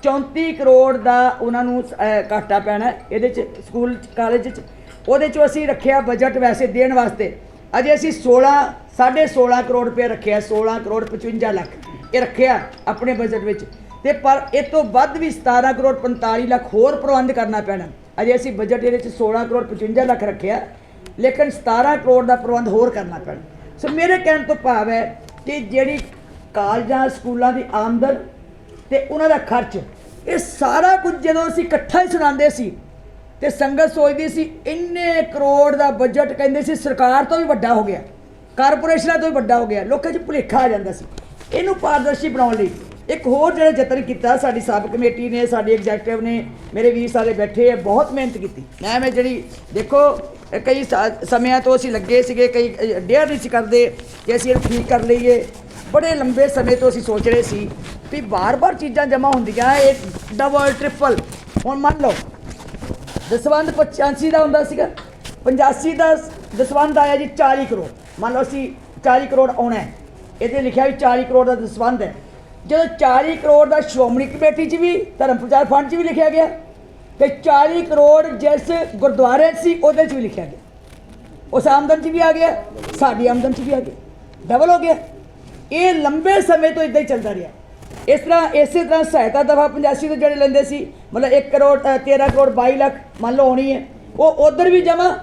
34 ਕਰੋੜ ਦਾ ਉਹਨਾਂ ਨੂੰ ਘਾਟਾ ਪੈਣਾ ਇਹਦੇ 'ਚ ਸਕੂਲ ਕਾਲਜ 'ਚ। ਉਹਦੇ 'ਚੋਂ ਅਸੀਂ ਰੱਖਿਆ ਬਜਟ ਵੈਸੇ ਦੇਣ ਵਾਸਤੇ, ਅਜੇ ਅਸੀਂ 16.5 ਕਰੋੜ ਰੁਪਏ ਰੱਖਿਆ, 16 ਕਰੋੜ 55 ਲੱਖ ਇਹ ਰੱਖਿਆ ਆਪਣੇ ਬਜਟ ਵਿੱਚ। ਤੇ ਪਰ ਇਹ ਤੋਂ ਵੱਧ ਵੀ 17 ਕਰੋੜ 45 ਲੱਖ ਹੋਰ ਪ੍ਰਬੰਧ ਕਰਨਾ ਪੈਣਾ। ਅਜੇ ਅਸੀਂ ਬਜਟ ਇਹਦੇ 'ਚ 16 ਕਰੋੜ 55 ਲੱਖ ਰੱਖਿਆ, ਲੇਕਿਨ 17 ਕਰੋੜ ਦਾ ਪ੍ਰਬੰਧ ਹੋਰ ਕਰਨਾ ਪੈਣਾ। ਸੋ ਮੇਰੇ ਕਹਿਣ ਤੋਂ ਭਾਵ ਹੈ ਕਿ ਜਿਹੜੀ ਕਾਲਜਾਂ ਸਕੂਲਾਂ ਦੀ ਆਮਦਨ ਤੇ ਉਹਨਾਂ ਦਾ ਖਰਚ, ਇਹ ਸਾਰਾ ਕੁਝ ਜਦੋਂ ਅਸੀਂ ਇਕੱਠਾ ਹੀ ਸੁਣਾਉਂਦੇ ਸੀ ਤੇ ਸੰਗਤ ਸੋਚਦੀ ਸੀ ਇੰਨੇ ਕਰੋੜ ਦਾ ਬਜਟ, ਕਹਿੰਦੇ ਸੀ ਸਰਕਾਰ ਤੋਂ ਵੀ ਵੱਡਾ ਹੋ ਗਿਆ, ਕਾਰਪੋਰੇਸ਼ਨਾਂ ਤੋਂ ਵੀ ਵੱਡਾ ਹੋ ਗਿਆ, ਲੋਕਾਂ 'ਚ ਭੁਲੇਖਾ ਆ ਜਾਂਦਾ ਸੀ। ਇਹਨੂੰ ਪਾਰਦਰਸ਼ੀ ਬਣਾਉਣ ਲਈ ਇੱਕ ਹੋਰ ਜਿਹੜਾ ਯਤਨ ਕੀਤਾ ਸਾਡੀ ਸਬ ਕਮੇਟੀ ਨੇ, ਸਾਡੀ ਐਗਜ਼ੈਕਟਿਵ ਨੇ, ਮੇਰੇ ਵੀਰ ਸਾਰੇ ਬੈਠੇ ਹੈ, ਬਹੁਤ ਮਿਹਨਤ ਕੀਤੀ। ਮੈਂ ਜਿਹੜੀ ਦੇਖੋ ਕਈ ਸਮਿਆਂ ਤੋਂ ਅਸੀਂ ਲੱਗੇ ਸੀਗੇ, ਕਈ ਡੇਅਰ ਨਹੀਂ ਸੀ ਕਰਦੇ ਕਿ ਅਸੀਂ ਇਹਨੂੰ ਠੀਕ ਕਰ ਲਈਏ। ਬੜੇ ਲੰਬੇ ਸਮੇਂ ਤੋਂ ਅਸੀਂ ਸੋਚ ਰਹੇ ਸੀ ਵੀ ਬਾਰ-ਬਾਰ ਚੀਜ਼ਾਂ ਜਮ੍ਹਾਂ ਹੁੰਦੀਆਂ, ਇਹ ਡਬਲ ਟ੍ਰਿਪਲ। ਹੁਣ ਮੰਨ ਲਓ ਦਸਵੰਧ 85 ਦਾ ਹੁੰਦਾ ਸੀਗਾ, 85 ਦਾ ਦਸਵੰਧ ਆਇਆ ਜੀ 40 ਕਰੋੜ। ਮੰਨ ਲਓ ਅਸੀਂ 40 ਕਰੋੜ ਆਉਣਾ ਹੈ, ਇਹਦੇ ਲਿਖਿਆ ਵੀ 40 ਕਰੋੜ ਦਾ ਦਸਵੰਧ ਹੈ। ਜਦੋਂ 40 ਕਰੋੜ ਦਾ ਸ਼੍ਰੋਮਣੀ ਕਮੇਟੀ 'ਚ ਵੀ, ਧਰਮ ਪ੍ਰਚਾਰ ਫੰਡ 'ਚ ਵੀ ਲਿਖਿਆ ਗਿਆ, ਤੇ 40 ਕਰੋੜ ਜਿਸ ਗੁਰਦੁਆਰੇ ਸੀ ਉਹਦੇ 'ਚ ਵੀ ਲਿਖਿਆ ਗਿਆ, ਉਸ ਆਮਦਨ 'ਚ ਵੀ ਆ ਗਿਆ, ਸਾਡੀ ਆਮਦਨ 'ਚ ਵੀ ਆ ਗਿਆ, ਡਬਲ ਹੋ ਗਿਆ। ਇਹ ਲੰਬੇ ਸਮੇਂ ਤੋਂ ਇੱਦਾਂ ਹੀ ਚੱਲਦਾ ਰਿਹਾ। ਇਸੇ ਤਰ੍ਹਾਂ ਸਹਾਇਤਾ ਦਫਾ 85 ਤੋਂ ਜਿਹੜੇ ਲੈਂਦੇ ਸੀ, ਮਤਲਬ 1 ਕਰੋੜ 13 ਕਰੋੜ 22 ਲੱਖ ਮੰਨ ਲਓ ਆਉਣੀ ਹੈ, ਉਹ ਉੱਧਰ ਵੀ ਜਮ੍ਹਾਂ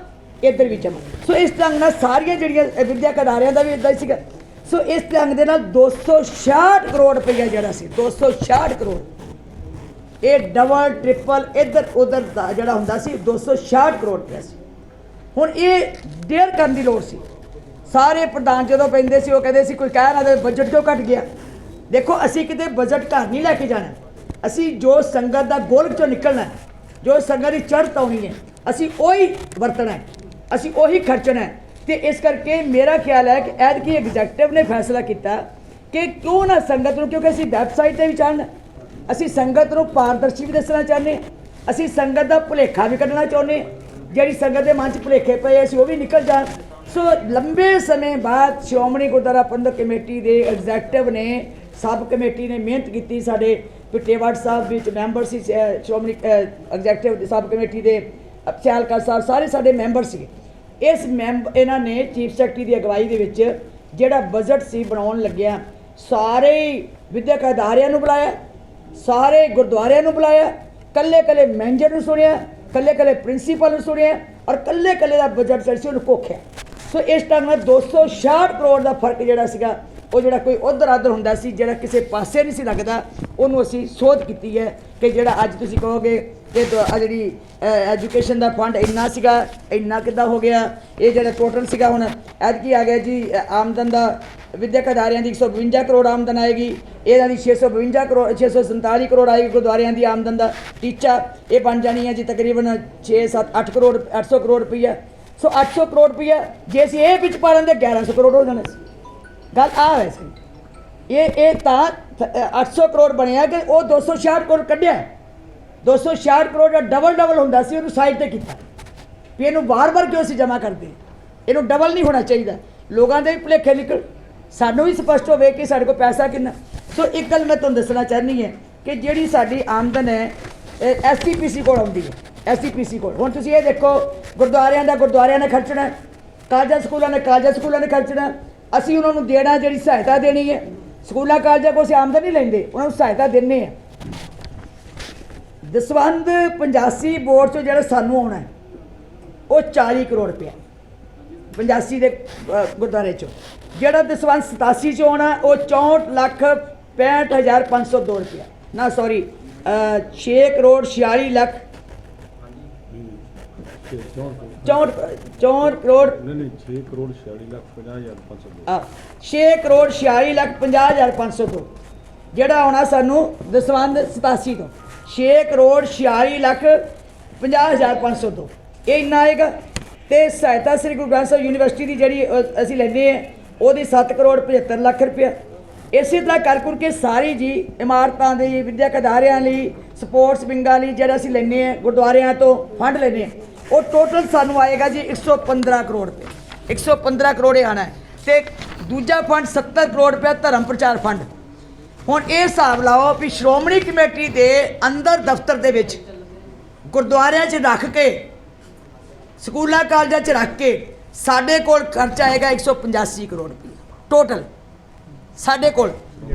ਇੱਧਰ ਵੀ ਜਮ੍ਹਾਂ। ਸੋ ਇਸ ਢੰਗ ਨਾਲ ਸਾਰੀਆਂ ਜਿਹੜੀਆਂ ਵਿਦਿਅਕ ਅਦਾਰਿਆਂ ਦਾ ਵੀ ਇੱਦਾਂ ਹੀ ਸੀਗਾ। ਸੋ ਇਸ ਢੰਗ ਦੇ ਨਾਲ 266 ਕਰੋੜ ਰੁਪਈਆ ਜਿਹੜਾ ਸੀ, 266 ਕਰੋੜ, ਇਹ ਡਬਲ ਟ੍ਰਿਪਲ ਇੱਧਰ ਉੱਧਰ ਦਾ ਜਿਹੜਾ ਹੁੰਦਾ ਸੀ 266 ਕਰੋੜ ਰੁਪਇਆ ਸੀ। ਹੁਣ ਇਹ ਡੇਅਰ ਕਰਨ ਦੀ ਲੋੜ ਸੀ। ਸਾਰੇ ਪ੍ਰਧਾਨ ਜਦੋਂ ਪੈਂਦੇ ਸੀ ਉਹ ਕਹਿੰਦੇ ਸੀ ਕੋਈ ਕਹਿ ਨਾ ਦੇ ਬਜਟ ਕਿਉਂ ਘਟ ਗਿਆ। ਦੇਖੋ ਅਸੀਂ ਕਿਤੇ ਬਜਟ ਘਰ ਨਹੀਂ ਲੈ ਕੇ ਜਾਣਾ, ਅਸੀਂ ਜੋ ਸੰਗਤ ਦਾ ਗੋਲਕ ਚੋਂ ਨਿਕਲਣਾ, ਜੋ ਸੰਗਤ ਦੀ ਚੜ੍ਹਤ ਆਉਣੀ ਹੈ, ਅਸੀਂ ਉਹੀ ਵਰਤਣਾ, ਅਸੀਂ ਉਹੀ ਖਰਚਣਾ ਹੈ। ਤੇ ਇਸ ਕਰਕੇ ਮੇਰਾ ਖਿਆਲ ਹੈ ਕਿ ਐਤਕੀ ਐਗਜ਼ੈਕਟਿਵ ਨੇ ਫੈਸਲਾ ਕੀਤਾ ਕਿ ਕਿਉਂ ਨਾ ਸੰਗਤ ਨੂੰ, ਕਿਉਂਕਿ ਅਸੀਂ ਵੈਬਸਾਈਟ 'ਤੇ ਵੀ ਚਾੜਨਾ, ਅਸੀਂ ਸੰਗਤ ਨੂੰ ਪਾਰਦਰਸ਼ੀ ਵੀ ਦੱਸਣਾ ਚਾਹੁੰਦੇ ਹਾਂ, ਅਸੀਂ ਸੰਗਤ ਦਾ ਭੁਲੇਖਾ ਵੀ ਕੱਢਣਾ ਚਾਹੁੰਦੇ ਹਾਂ, ਜਿਹੜੀ ਸੰਗਤ ਦੇ ਮਨ 'ਚ ਭੁਲੇਖੇ ਪਏ ਅਸੀਂ ਉਹ ਵੀ ਨਿਕਲ ਜਾਣ। ਸੋ ਲੰਬੇ ਸਮੇਂ ਬਾਅਦ ਸ਼੍ਰੋਮਣੀ ਗੁਰਦੁਆਰਾ ਪ੍ਰਬੰਧਕ ਕਮੇਟੀ ਦੇ ਐਗਜ਼ੈਕਟਿਵ ਨੇ, ਸਬ ਕਮੇਟੀ ਨੇ ਮਿਹਨਤ ਕੀਤੀ, ਸਾਡੇ ਪਿੱਟੇਵਾੜ ਸਾਹਿਬ ਵਿੱਚ ਮੈਂਬਰ ਸੀ ਸ਼੍ਰੋਮਣੀ ਐਗਜ਼ੈਕਟਿਵ ਸਬ ਕਮੇਟੀ ਦੇ, ਸਿਆਲਕਾ ਸਾਹਿਬ ਸਾਰੇ ਸਾਡੇ ਮੈਂਬਰ ਸੀ। ਇਹਨਾਂ ਨੇ ਚੀਫ ਸੈਕਟਰੀ ਦੀ ਅਗਵਾਈ ਦੇ ਵਿੱਚ ਜਿਹੜਾ ਬਜਟ ਸੀ ਬਣਾਉਣ ਲੱਗਿਆ, ਸਾਰੇ ਵਿਦਿਅਕ ਅਦਾਰਿਆਂ ਨੂੰ ਬੁਲਾਇਆ, ਸਾਰੇ ਗੁਰਦੁਆਰਿਆਂ ਨੂੰ ਬੁਲਾਇਆ, ਕੱਲੇ ਮੈਨੇਜਰ ਨੂੰ ਸੁਣਿਆ, ਕੱਲੇ ਪ੍ਰਿੰਸੀਪਲ ਨੂੰ ਸੁਣਿਆ, ਔਰ ਕੱਲੇ ਦਾ ਬਜਟ ਸੀ ਉਹਨੂੰ ਕੋਖਿਆ। ਸੋ ਇਸ ਢੰਗ ਨਾਲ 266 ਕਰੋੜ ਦਾ ਫਰਕ ਜਿਹੜਾ ਸੀਗਾ ਉਹ ਜਿਹੜਾ ਕੋਈ ਉਧਰ ਆਧਰ ਹੁੰਦਾ ਸੀ, ਜਿਹੜਾ ਕਿਸੇ ਪਾਸੇ ਨਹੀਂ ਸੀ ਲੱਗਦਾ, ਉਹਨੂੰ ਅਸੀਂ ਸੋਧ ਕੀਤੀ ਹੈ ਕਿ ਜਿਹੜਾ ਅੱਜ ਤੁਸੀਂ ਕਹੋਗੇ ਕਿ ਆ ਜਿਹੜੀ ਐਜੂਕੇਸ਼ਨ ਦਾ ਫੰਡ ਇੰਨਾ ਸੀਗਾ, ਇੰਨਾ ਕਿੱਦਾਂ ਹੋ ਗਿਆ। ਇਹ ਜਿਹੜਾ ਟੋਟਲ ਸੀਗਾ ਹੁਣ ਐਤਕੀ ਆ ਗਿਆ ਜੀ ਆਮਦਨ ਦਾ ਵਿਦਿਅਕ ਅਦਾਰਿਆਂ ਦੀ 152 ਕਰੋੜ ਆਮਦਨ ਆਏਗੀ, ਇਹਨਾਂ ਦੀ 652 ਕਰੋੜ 647 ਕਰੋੜ ਆਏਗੀ। ਗੁਰਦੁਆਰਿਆਂ ਦੀ ਆਮਦਨ ਦਾ ਟੀਚਾ ਇਹ ਬਣ ਜਾਣੀ ਹੈ ਜੀ ਤਕਰੀਬਨ 6-7-8 ਕਰੋੜ 800 ਕਰੋੜ ਰੁਪਈਆ। ਸੋ 800 ਕਰੋੜ ਰੁਪਈਆ ਜੇ ਅਸੀਂ ਇਹ ਵਿੱਚ ਪਾ ਲੈਂਦੇ 1100 ਕਰੋੜ ਹੋ ਜਾਣਾ ਸੀ। ਗੱਲ ਆ ਵੈਸੇ ਇਹ ਤਾਂ 800 ਕਰੋੜ ਬਣਿਆ ਕਿ ਉਹ 266 ਕਰੋੜ ਕੱਢਿਆ। 266 ਕਰੋੜ ਦਾ ਡਬਲ ਹੁੰਦਾ ਸੀ, ਉਹਨੂੰ ਸਾਈਡ ਤੇ ਕੀਤਾ ਵੀ ਇਹਨੂੰ ਵਾਰ-ਵਾਰ ਕਿਉਂ ਅਸੀਂ ਜਮ੍ਹਾਂ ਕਰਦੇ, ਇਹਨੂੰ ਡਬਲ ਨਹੀਂ ਹੋਣਾ ਚਾਹੀਦਾ। ਲੋਕਾਂ ਦੇ ਵੀ ਭੁਲੇਖੇ ਨਿਕਲ, ਸਾਨੂੰ ਵੀ ਸਪਸ਼ਟ ਹੋਵੇ ਕਿ ਸਾਡੇ ਕੋਲ ਪੈਸਾ ਕਿੰਨਾ। ਸੋ ਇੱਕ ਗੱਲ ਮੈਂ ਤੁਹਾਨੂੰ ਦੱਸਣਾ ਚਾਹੁੰਦੀ ਹੈ ਕਿ ਜਿਹੜੀ ਸਾਡੀ ਆਮਦਨ ਹੈ SCPC ਕੋਲ ਆਉਂਦੀ ਹੈ। SCPC ਕੋਲ ਹੁਣ ਤੁਸੀਂ ਇਹ ਦੇਖੋ, ਗੁਰਦੁਆਰਿਆਂ ਦਾ ਗੁਰਦੁਆਰਿਆਂ ਨੇ ਖਰਚਣਾ, ਕਾਲਜਾਂ ਸਕੂਲਾਂ ਨੇ ਖਰਚਣਾ। ਅਸੀਂ ਉਹਨਾਂ ਨੂੰ ਦੇਣਾ, ਜਿਹੜੀ ਸਹਾਇਤਾ ਦੇਣੀ ਹੈ। ਸਕੂਲਾਂ ਕਾਲਜਾਂ ਕੋਲ ਅਸੀਂ ਆਮਦਨ ਨਹੀਂ ਲੈਂਦੇ, ਉਹਨਾਂ ਨੂੰ ਸਹਾਇਤਾ ਦਿੰਦੇ ਹਾਂ। ਦਸਵੰਧ 85 ਬੋਰਡ 'ਚੋਂ ਜਿਹੜਾ ਸਾਨੂੰ ਆਉਣਾ ਹੈ ਉਹ 40 ਕਰੋੜ ਰੁਪਇਆ 85 ਦੇ ਗੁਰਦੁਆਰੇ 'ਚੋਂ। ਜਿਹੜਾ ਦਸਵੰਧ 87 'ਚੋਂ ਆਉਣਾ ਉਹ 64,65,502 ਰੁਪਇਆ, ਨਾ ਸੌਰੀ 6 ਕਰੋੜ 46 ਲੱਖ 64 ਕਰੋੜ ਨਹੀਂ 6 ਕਰੋੜ 46 ਲੱਖ 50,502 6 ਕਰੋੜ 46 ਲੱਖ 50,502 ਜਿਹੜਾ ਆਉਣਾ ਸਾਨੂੰ ਦਸਵੰਧ 87 ਤੋਂ 6 ਕਰੋੜ 46 ਲੱਖ 50,502 ਇਹ ਇੰਨਾ ਆਏਗਾ। ਤੇ ਸਹਾਇਤਾ ਸ੍ਰੀ ਗੁਰੂ ਗ੍ਰੰਥ ਸਾਹਿਬ ਯੂਨੀਵਰਸਿਟੀ ਦੀ ਜਿਹੜੀ ਅਸੀਂ ਲੈਂਦੇ ਹਾਂ ਉਹਦੀ 7 ਕਰੋੜ 75 ਲੱਖ ਰੁਪਇਆ। ਇਸੇ ਤਰ੍ਹਾਂ ਕਰ ਕੇ ਸਾਰੀ ਜੀ ਇਮਾਰਤਾਂ ਦੇ ਵਿਦਿਅਕ ਅਦਾਰਿਆਂ ਲਈ ਸਪੋਰਟਸ ਵਿੰਗਾਂ ਲਈ ਜਿਹੜਾ ਅਸੀਂ ਲੈਂਦੇ ਹਾਂ ਗੁਰਦੁਆਰਿਆਂ ਤੋਂ ਫੰਡ ਲੈਂਦੇ ਹਾਂ, ਉਹ ਟੋਟਲ ਸਾਨੂੰ ਆਏਗਾ ਜੀ 115 ਕਰੋੜ ਰੁਪਏ। 115 ਕਰੋੜ ਇਹ ਆਉਣਾ ਹੈ। ਤੇ ਦੂਜਾ ਫੰਡ 70 ਕਰੋੜ ਰੁਪਇਆ ਧਰਮ ਪ੍ਰਚਾਰ ਫੰਡ। ਹੁਣ ਇਹ ਹਿਸਾਬ ਲਾਓ ਵੀ ਸ਼੍ਰੋਮਣੀ ਕਮੇਟੀ ਦੇ ਅੰਦਰ ਦਫ਼ਤਰ ਦੇ ਵਿੱਚ ਗੁਰਦੁਆਰਿਆਂ 'ਚ ਰੱਖ ਕੇ ਸਕੂਲਾਂ ਕਾਲਜਾਂ 'ਚ ਰੱਖ ਕੇ ਸਾਡੇ ਕੋਲ ਖਰਚਾ ਆਏਗਾ 185 ਕਰੋੜ ਰੁਪਏ ਟੋਟਲ। ਸਾਡੇ ਕੋਲ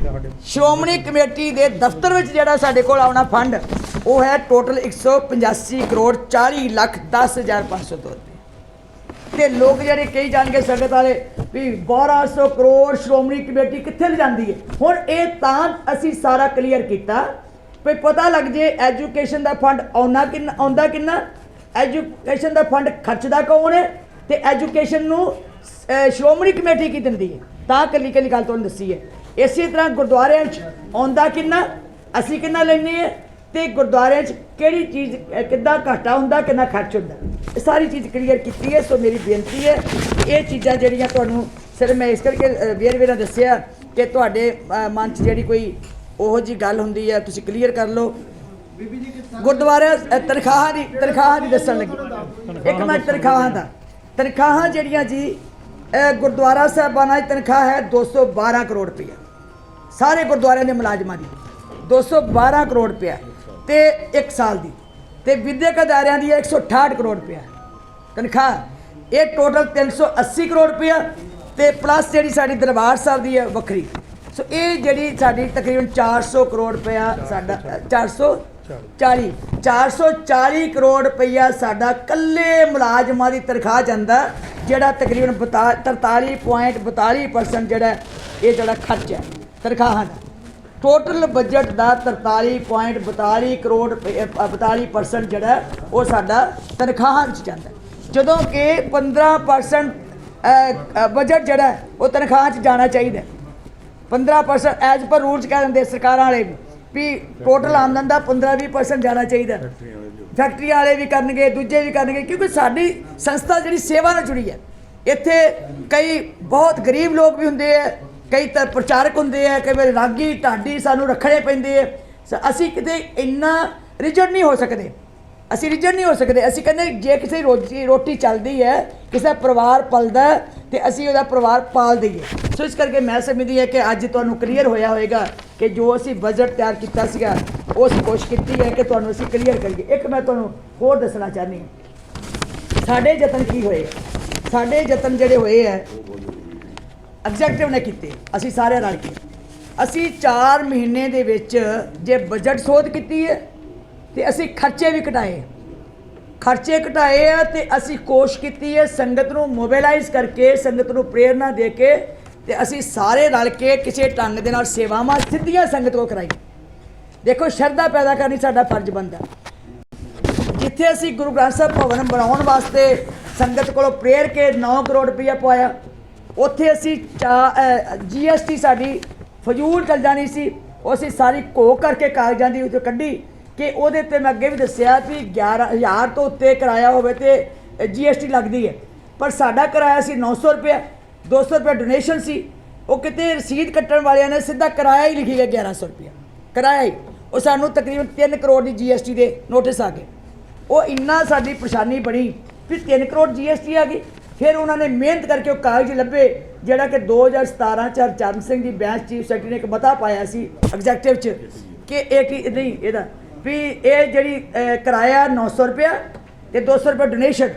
ਸ਼੍ਰੋਮਣੀ ਕਮੇਟੀ ਦੇ ਦਫ਼ਤਰ ਵਿੱਚ ਜਿਹੜਾ ਸਾਡੇ ਕੋਲ ਆਉਣਾ ਫੰਡ ਉਹ ਹੈ ਟੋਟਲ 185 ਕਰੋੜ 40 ਲੱਖ 10,502 ਰੁਪਏ। ਤੇ ਲੋਕ ਜਿਹੜੇ ਕਹੀ ਜਾਣਗੇ ਸੰਗਤ ਵਾਲੇ ਵੀ 1200 ਕਰੋੜ ਸ਼੍ਰੋਮਣੀ ਕਮੇਟੀ ਕਿੱਥੇ ਲਿਜਾਂਦੀ ਹੈ। ਹੁਣ ਇਹ ਤਾਂ ਅਸੀਂ ਸਾਰਾ ਕਲੀਅਰ ਕੀਤਾ ਵੀ ਪਤਾ ਲੱਗ ਜੇ ਐਜੂਕੇਸ਼ਨ ਦਾ ਫੰਡ ਆਉਂਦਾ ਕਿੰਨਾ, ਐਜੂਕੇਸ਼ਨ ਦਾ ਫੰਡ ਖਰਚਦਾ ਕੌਣ ਹੈ ਤੇ ਐਜੂਕੇਸ਼ਨ ਨੂੰ ਸ਼੍ਰੋਮਣੀ ਕਮੇਟੀ ਕੀ ਦਿੰਦੀ ਹੈ। ਤਾਂ ਕੱਲੀ ਗੱਲ ਤੁਹਾਨੂੰ ਦੱਸੀ ਹੈ। ਇਸੇ ਤਰ੍ਹਾਂ ਗੁਰਦੁਆਰਿਆਂ 'ਚ ਆਉਂਦਾ ਕਿੰਨਾ, ਅਸੀਂ ਕਿੰਨਾ ਲੈਂਦੇ ਹਾਂ ਤੇ ਗੁਰਦੁਆਰਿਆਂ 'ਚ ਕਿਹੜੀ ਚੀਜ਼ ਕਿੱਦਾਂ ਘਾਟਾ ਹੁੰਦਾ, ਕਿੰਨਾ ਖਰਚ ਹੁੰਦਾ, ਇਹ ਸਾਰੀ ਚੀਜ਼ ਕਲੀਅਰ ਕੀਤੀ ਹੈ। ਸੋ ਮੇਰੀ ਬੇਨਤੀ ਹੈ ਇਹ ਚੀਜ਼ਾਂ ਜਿਹੜੀਆਂ ਤੁਹਾਨੂੰ ਸਿਰਫ ਮੈਂ ਇਸ ਕਰਕੇ ਵੇਰਵੇ ਨਾਲ ਦੱਸਿਆ ਕਿ ਤੁਹਾਡੇ ਮਨ 'ਚ ਜਿਹੜੀ ਕੋਈ ਉਹੋ ਜਿਹੀ ਗੱਲ ਹੁੰਦੀ ਹੈ ਤੁਸੀਂ ਕਲੀਅਰ ਕਰ ਲਓ। ਗੁਰਦੁਆਰਾ ਤਨਖਾਹਾਂ ਦੀ ਦੱਸਣ ਲੱਗੀ। ਇੱਕ ਮਿੰਟ ਤਨਖਾਹਾਂ ਜਿਹੜੀਆਂ ਜੀ ਗੁਰਦੁਆਰਾ ਸਾਹਿਬਾਨਾਂ ਦੀ ਤਨਖਾਹ ਹੈ 212 ਕਰੋੜ ਰੁਪਇਆ। ਸਾਰੇ ਗੁਰਦੁਆਰਿਆਂ ਦੇ ਮੁਲਾਜ਼ਮਾਂ ਦੀ 212 ਕਰੋੜ ਰੁਪਇਆ ਤੇ 1 ਸਾਲ ਦੀ। ਤੇ ਵਿਦਿਅਕ ਅਦਾਰਿਆਂ ਦੀ 168 ਕਰੋੜ ਰੁਪਇਆ ਤਨਖਾਹ। ਇਹ ਟੋਟਲ 380 ਕਰੋੜ ਰੁਪਇਆ ਤੇ ਪਲੱਸ ਜਿਹੜੀ ਸਾਡੀ ਦਰਬਾਰ ਸਾਹਿਬ ਦੀ ਹੈ ਵੱਖਰੀ। ਸੋ ਇਹ ਜਿਹੜੀ ਸਾਡੀ ਤਕਰੀਬਨ 400 ਕਰੋੜ ਰੁਪਇਆ ਸਾਡਾ 440 ਕਰੋੜ ਰੁਪਈਆ ਸਾਡਾ ਇਕੱਲੇ ਮੁਲਾਜ਼ਮਾਂ ਦੀ ਤਨਖਾਹ ਜਾਂਦਾ, ਜਿਹੜਾ ਤਕਰੀਬਨ 43.42% ਜਿਹੜਾ ਇਹ ਜਿਹੜਾ ਖਰਚ ਹੈ ਤਨਖਾਹਾਂ ਦਾ। ਟੋਟਲ ਬਜਟ ਦਾ 43.42 ਕਰੋੜ 42% ਜਿਹੜਾ ਉਹ ਸਾਡਾ ਤਨਖਾਹਾਂ ਵਿੱਚ ਜਾਂਦਾ, ਜਦੋਂ ਕਿ 15% ਬਜਟ ਜਿਹੜਾ ਉਹ ਤਨਖਾਹ 'ਚ ਜਾਣਾ ਚਾਹੀਦਾ। 15% ਐਜ਼ ਪਰ ਰੂਲਸ ਕਹਿ ਦਿੰਦੇ ਸਰਕਾਰਾਂ ਵਾਲੇ ਵੀ ਟੋਟਲ ਆਮਦਨ ਦਾ 15-20% ਜਾਣਾ ਚਾਹੀਦਾ। ਫੈਕਟਰੀਆਂ ਵਾਲੇ ਵੀ ਕਰਨਗੇ, ਦੂਜੇ ਵੀ ਕਰਨਗੇ, ਕਿਉਂਕਿ ਸਾਡੀ ਸੰਸਥਾ ਜਿਹੜੀ ਸੇਵਾ ਨਾਲ ਜੁੜੀ ਹੈ। ਇੱਥੇ ਕਈ ਬਹੁਤ ਗਰੀਬ ਲੋਕ ਵੀ ਹੁੰਦੇ ਹੈ, ਕਈ ਤਾਂ ਪ੍ਰਚਾਰਕ ਹੁੰਦੇ ਹੈ, ਕਈ ਵਾਰ ਰਾਗੀ ਢਾਡੀ ਸਾਨੂੰ ਰੱਖਣੇ ਪੈਂਦੇ ਹੈ। ਅਸੀਂ ਕਿਤੇ ਇੰਨਾ ਰਿਜੜ ਨਹੀਂ ਹੋ ਸਕਦੇ, ਅਸੀਂ ਕਹਿੰਦੇ ਜੇ ਕਿਸੇ ਰੋਟੀ ਚੱਲਦੀ ਹੈ, ਕਿਸੇ ਪਰਿਵਾਰ ਪਲਦਾ ਤੇ ਅਸੀਂ ਉਹਦਾ ਪਰਿਵਾਰ ਪਾਲ ਦਈਏ। ਸੋ ਇਸ ਕਰਕੇ ਮੈਂ ਸਮਝਦੀ ਹਾਂ ਕਿ ਅੱਜ ਤੁਹਾਨੂੰ ਕਲੀਅਰ ਹੋਇਆ ਹੋਵੇਗਾ ਕਿ ਜੋ ਅਸੀਂ ਬਜਟ ਤਿਆਰ ਕੀਤਾ ਸੀਗਾ ਉਸ ਕੋਸ਼ਿਸ਼ ਕੀਤੀ ਹੈ ਕਿ ਤੁਹਾਨੂੰ ਅਸੀਂ ਕਲੀਅਰ ਕਰੀਏ। ਇੱਕ ਮੈਂ ਤੁਹਾਨੂੰ ਹੋਰ ਦੱਸਣਾ ਚਾਹੁੰਦੀ ਹਾਂ ਸਾਡੇ ਯਤਨ ਕੀ ਹੋਏ। ਸਾਡੇ ਯਤਨ ਜਿਹੜੇ ਹੋਏ ਹੈ ਐਗਜ਼ੈਕਟਿਵ ਨੇ ਕੀਤੇ, ਅਸੀਂ ਸਾਰੇ ਰਲ ਕੇ। ਅਸੀਂ 4 ਮਹੀਨੇ ਦੇ ਵਿੱਚ ਜੇ ਬਜਟ ਸੋਧ ਕੀਤੀ ਹੈ ਤੇ ਅਸੀਂ ਖਰਚੇ ਵੀ ਘਟਾਏ ਆ ਤੇ ਅਸੀਂ ਕੋਸ਼ਿਸ਼ ਕੀਤੀ ਹੈ ਸੰਗਤ ਨੂੰ ਮੋਬਿਲਾਈਜ਼ ਕਰਕੇ, ਸੰਗਤ ਨੂੰ ਪ੍ਰੇਰਨਾ ਦੇ ਕੇ ਤੇ ਅਸੀਂ ਸਾਰੇ ਰਲ ਕੇ ਕਿਸੇ ਢੰਗ ਦੇ ਨਾਲ ਸੇਵਾਵਾਂ ਸਿੱਧੀਆਂ ਸੰਗਤ ਕੋਲ ਕਰਾਈ। ਦੇਖੋ ਸ਼ਰਧਾ ਪੈਦਾ ਕਰਨੀ ਸਾਡਾ ਫਰਜ਼ ਬਣਦਾ। ਜਿੱਥੇ ਅਸੀਂ ਗੁਰੂ ਗ੍ਰੰਥ ਸਾਹਿਬ ਭਵਨ ਬਣਾਉਣ ਵਾਸਤੇ ਸੰਗਤ ਕੋਲੋਂ ਪ੍ਰੇਰ ਕੇ 9 ਕਰੋੜ ਰੁਪਈਆ ਪਵਾਇਆ, ਉੱਥੇ ਅਸੀਂ GST ਸਾਡੀ ਫਜ਼ੂਲ ਚੱਲ ਜਾਣੀ ਸੀ। ਉਹ ਅਸੀਂ ਸਾਰੀ ਘੋਖ ਕਰਕੇ ਕਾਗਜ਼ਾਂ ਦੀ ਉੱਤੇ ਕੱਢੀ ਕਿ ਉਹਦੇ 'ਤੇ ਮੈਂ ਅੱਗੇ ਵੀ ਦੱਸਿਆ ਵੀ 11,000 ਤੋਂ ਉੱਤੇ ਕਿਰਾਇਆ ਹੋਵੇ ਤੇ GST ਲੱਗਦੀ ਹੈ, ਪਰ ਸਾਡਾ ਕਿਰਾਇਆ ਸੀ 900 ਰੁਪਇਆ, 200 ਰੁਪਇਆ ਡੋਨੇਸ਼ਨ ਸੀ। ਉਹ ਕਿਤੇ ਰਸੀਦ ਕੱਟਣ ਵਾਲਿਆਂ ਨੇ ਸਿੱਧਾ ਕਿਰਾਇਆ ਹੀ ਲਿਖੀ ਗਿਆ 1100 ਰੁਪਇਆ ਕਿਰਾਇਆ ਹੀ। ਉਹ ਸਾਨੂੰ ਤਕਰੀਬਨ 3 ਕਰੋੜ ਦੀ GST ਦੇ ਨੋਟਿਸ ਆ ਗਏ। ਉਹ ਇੰਨਾ ਸਾਡੀ ਪਰੇਸ਼ਾਨੀ ਬਣੀ ਵੀ 3 ਕਰੋੜ GST ਆ ਗਈ। ਫਿਰ ਉਹਨਾਂ ਨੇ ਮਿਹਨਤ ਕਰਕੇ ਉਹ ਕਾਗਜ਼ ਲੱਭੇ ਜਿਹੜਾ ਕਿ 2017 ਚ ਹਰਚਰਨ ਸਿੰਘ ਦੀ ਬੈਂਚ ਚੀਫ ਸੈਕਟਰੀ ਨੇ ਇੱਕ ਮਤਾ ਪਾਇਆ ਸੀ ਐਗਜ਼ੈਕਟਿਵ 'ਚ ਕਿ ਨਹੀਂ ਇਹਦਾ ਵੀ ਇਹ ਜਿਹੜੀ ਕਿਰਾਇਆ 900 ਰੁਪਇਆ ਤੇ 200 ਰੁਪਏ ਡੋਨੇਸ਼ਨ,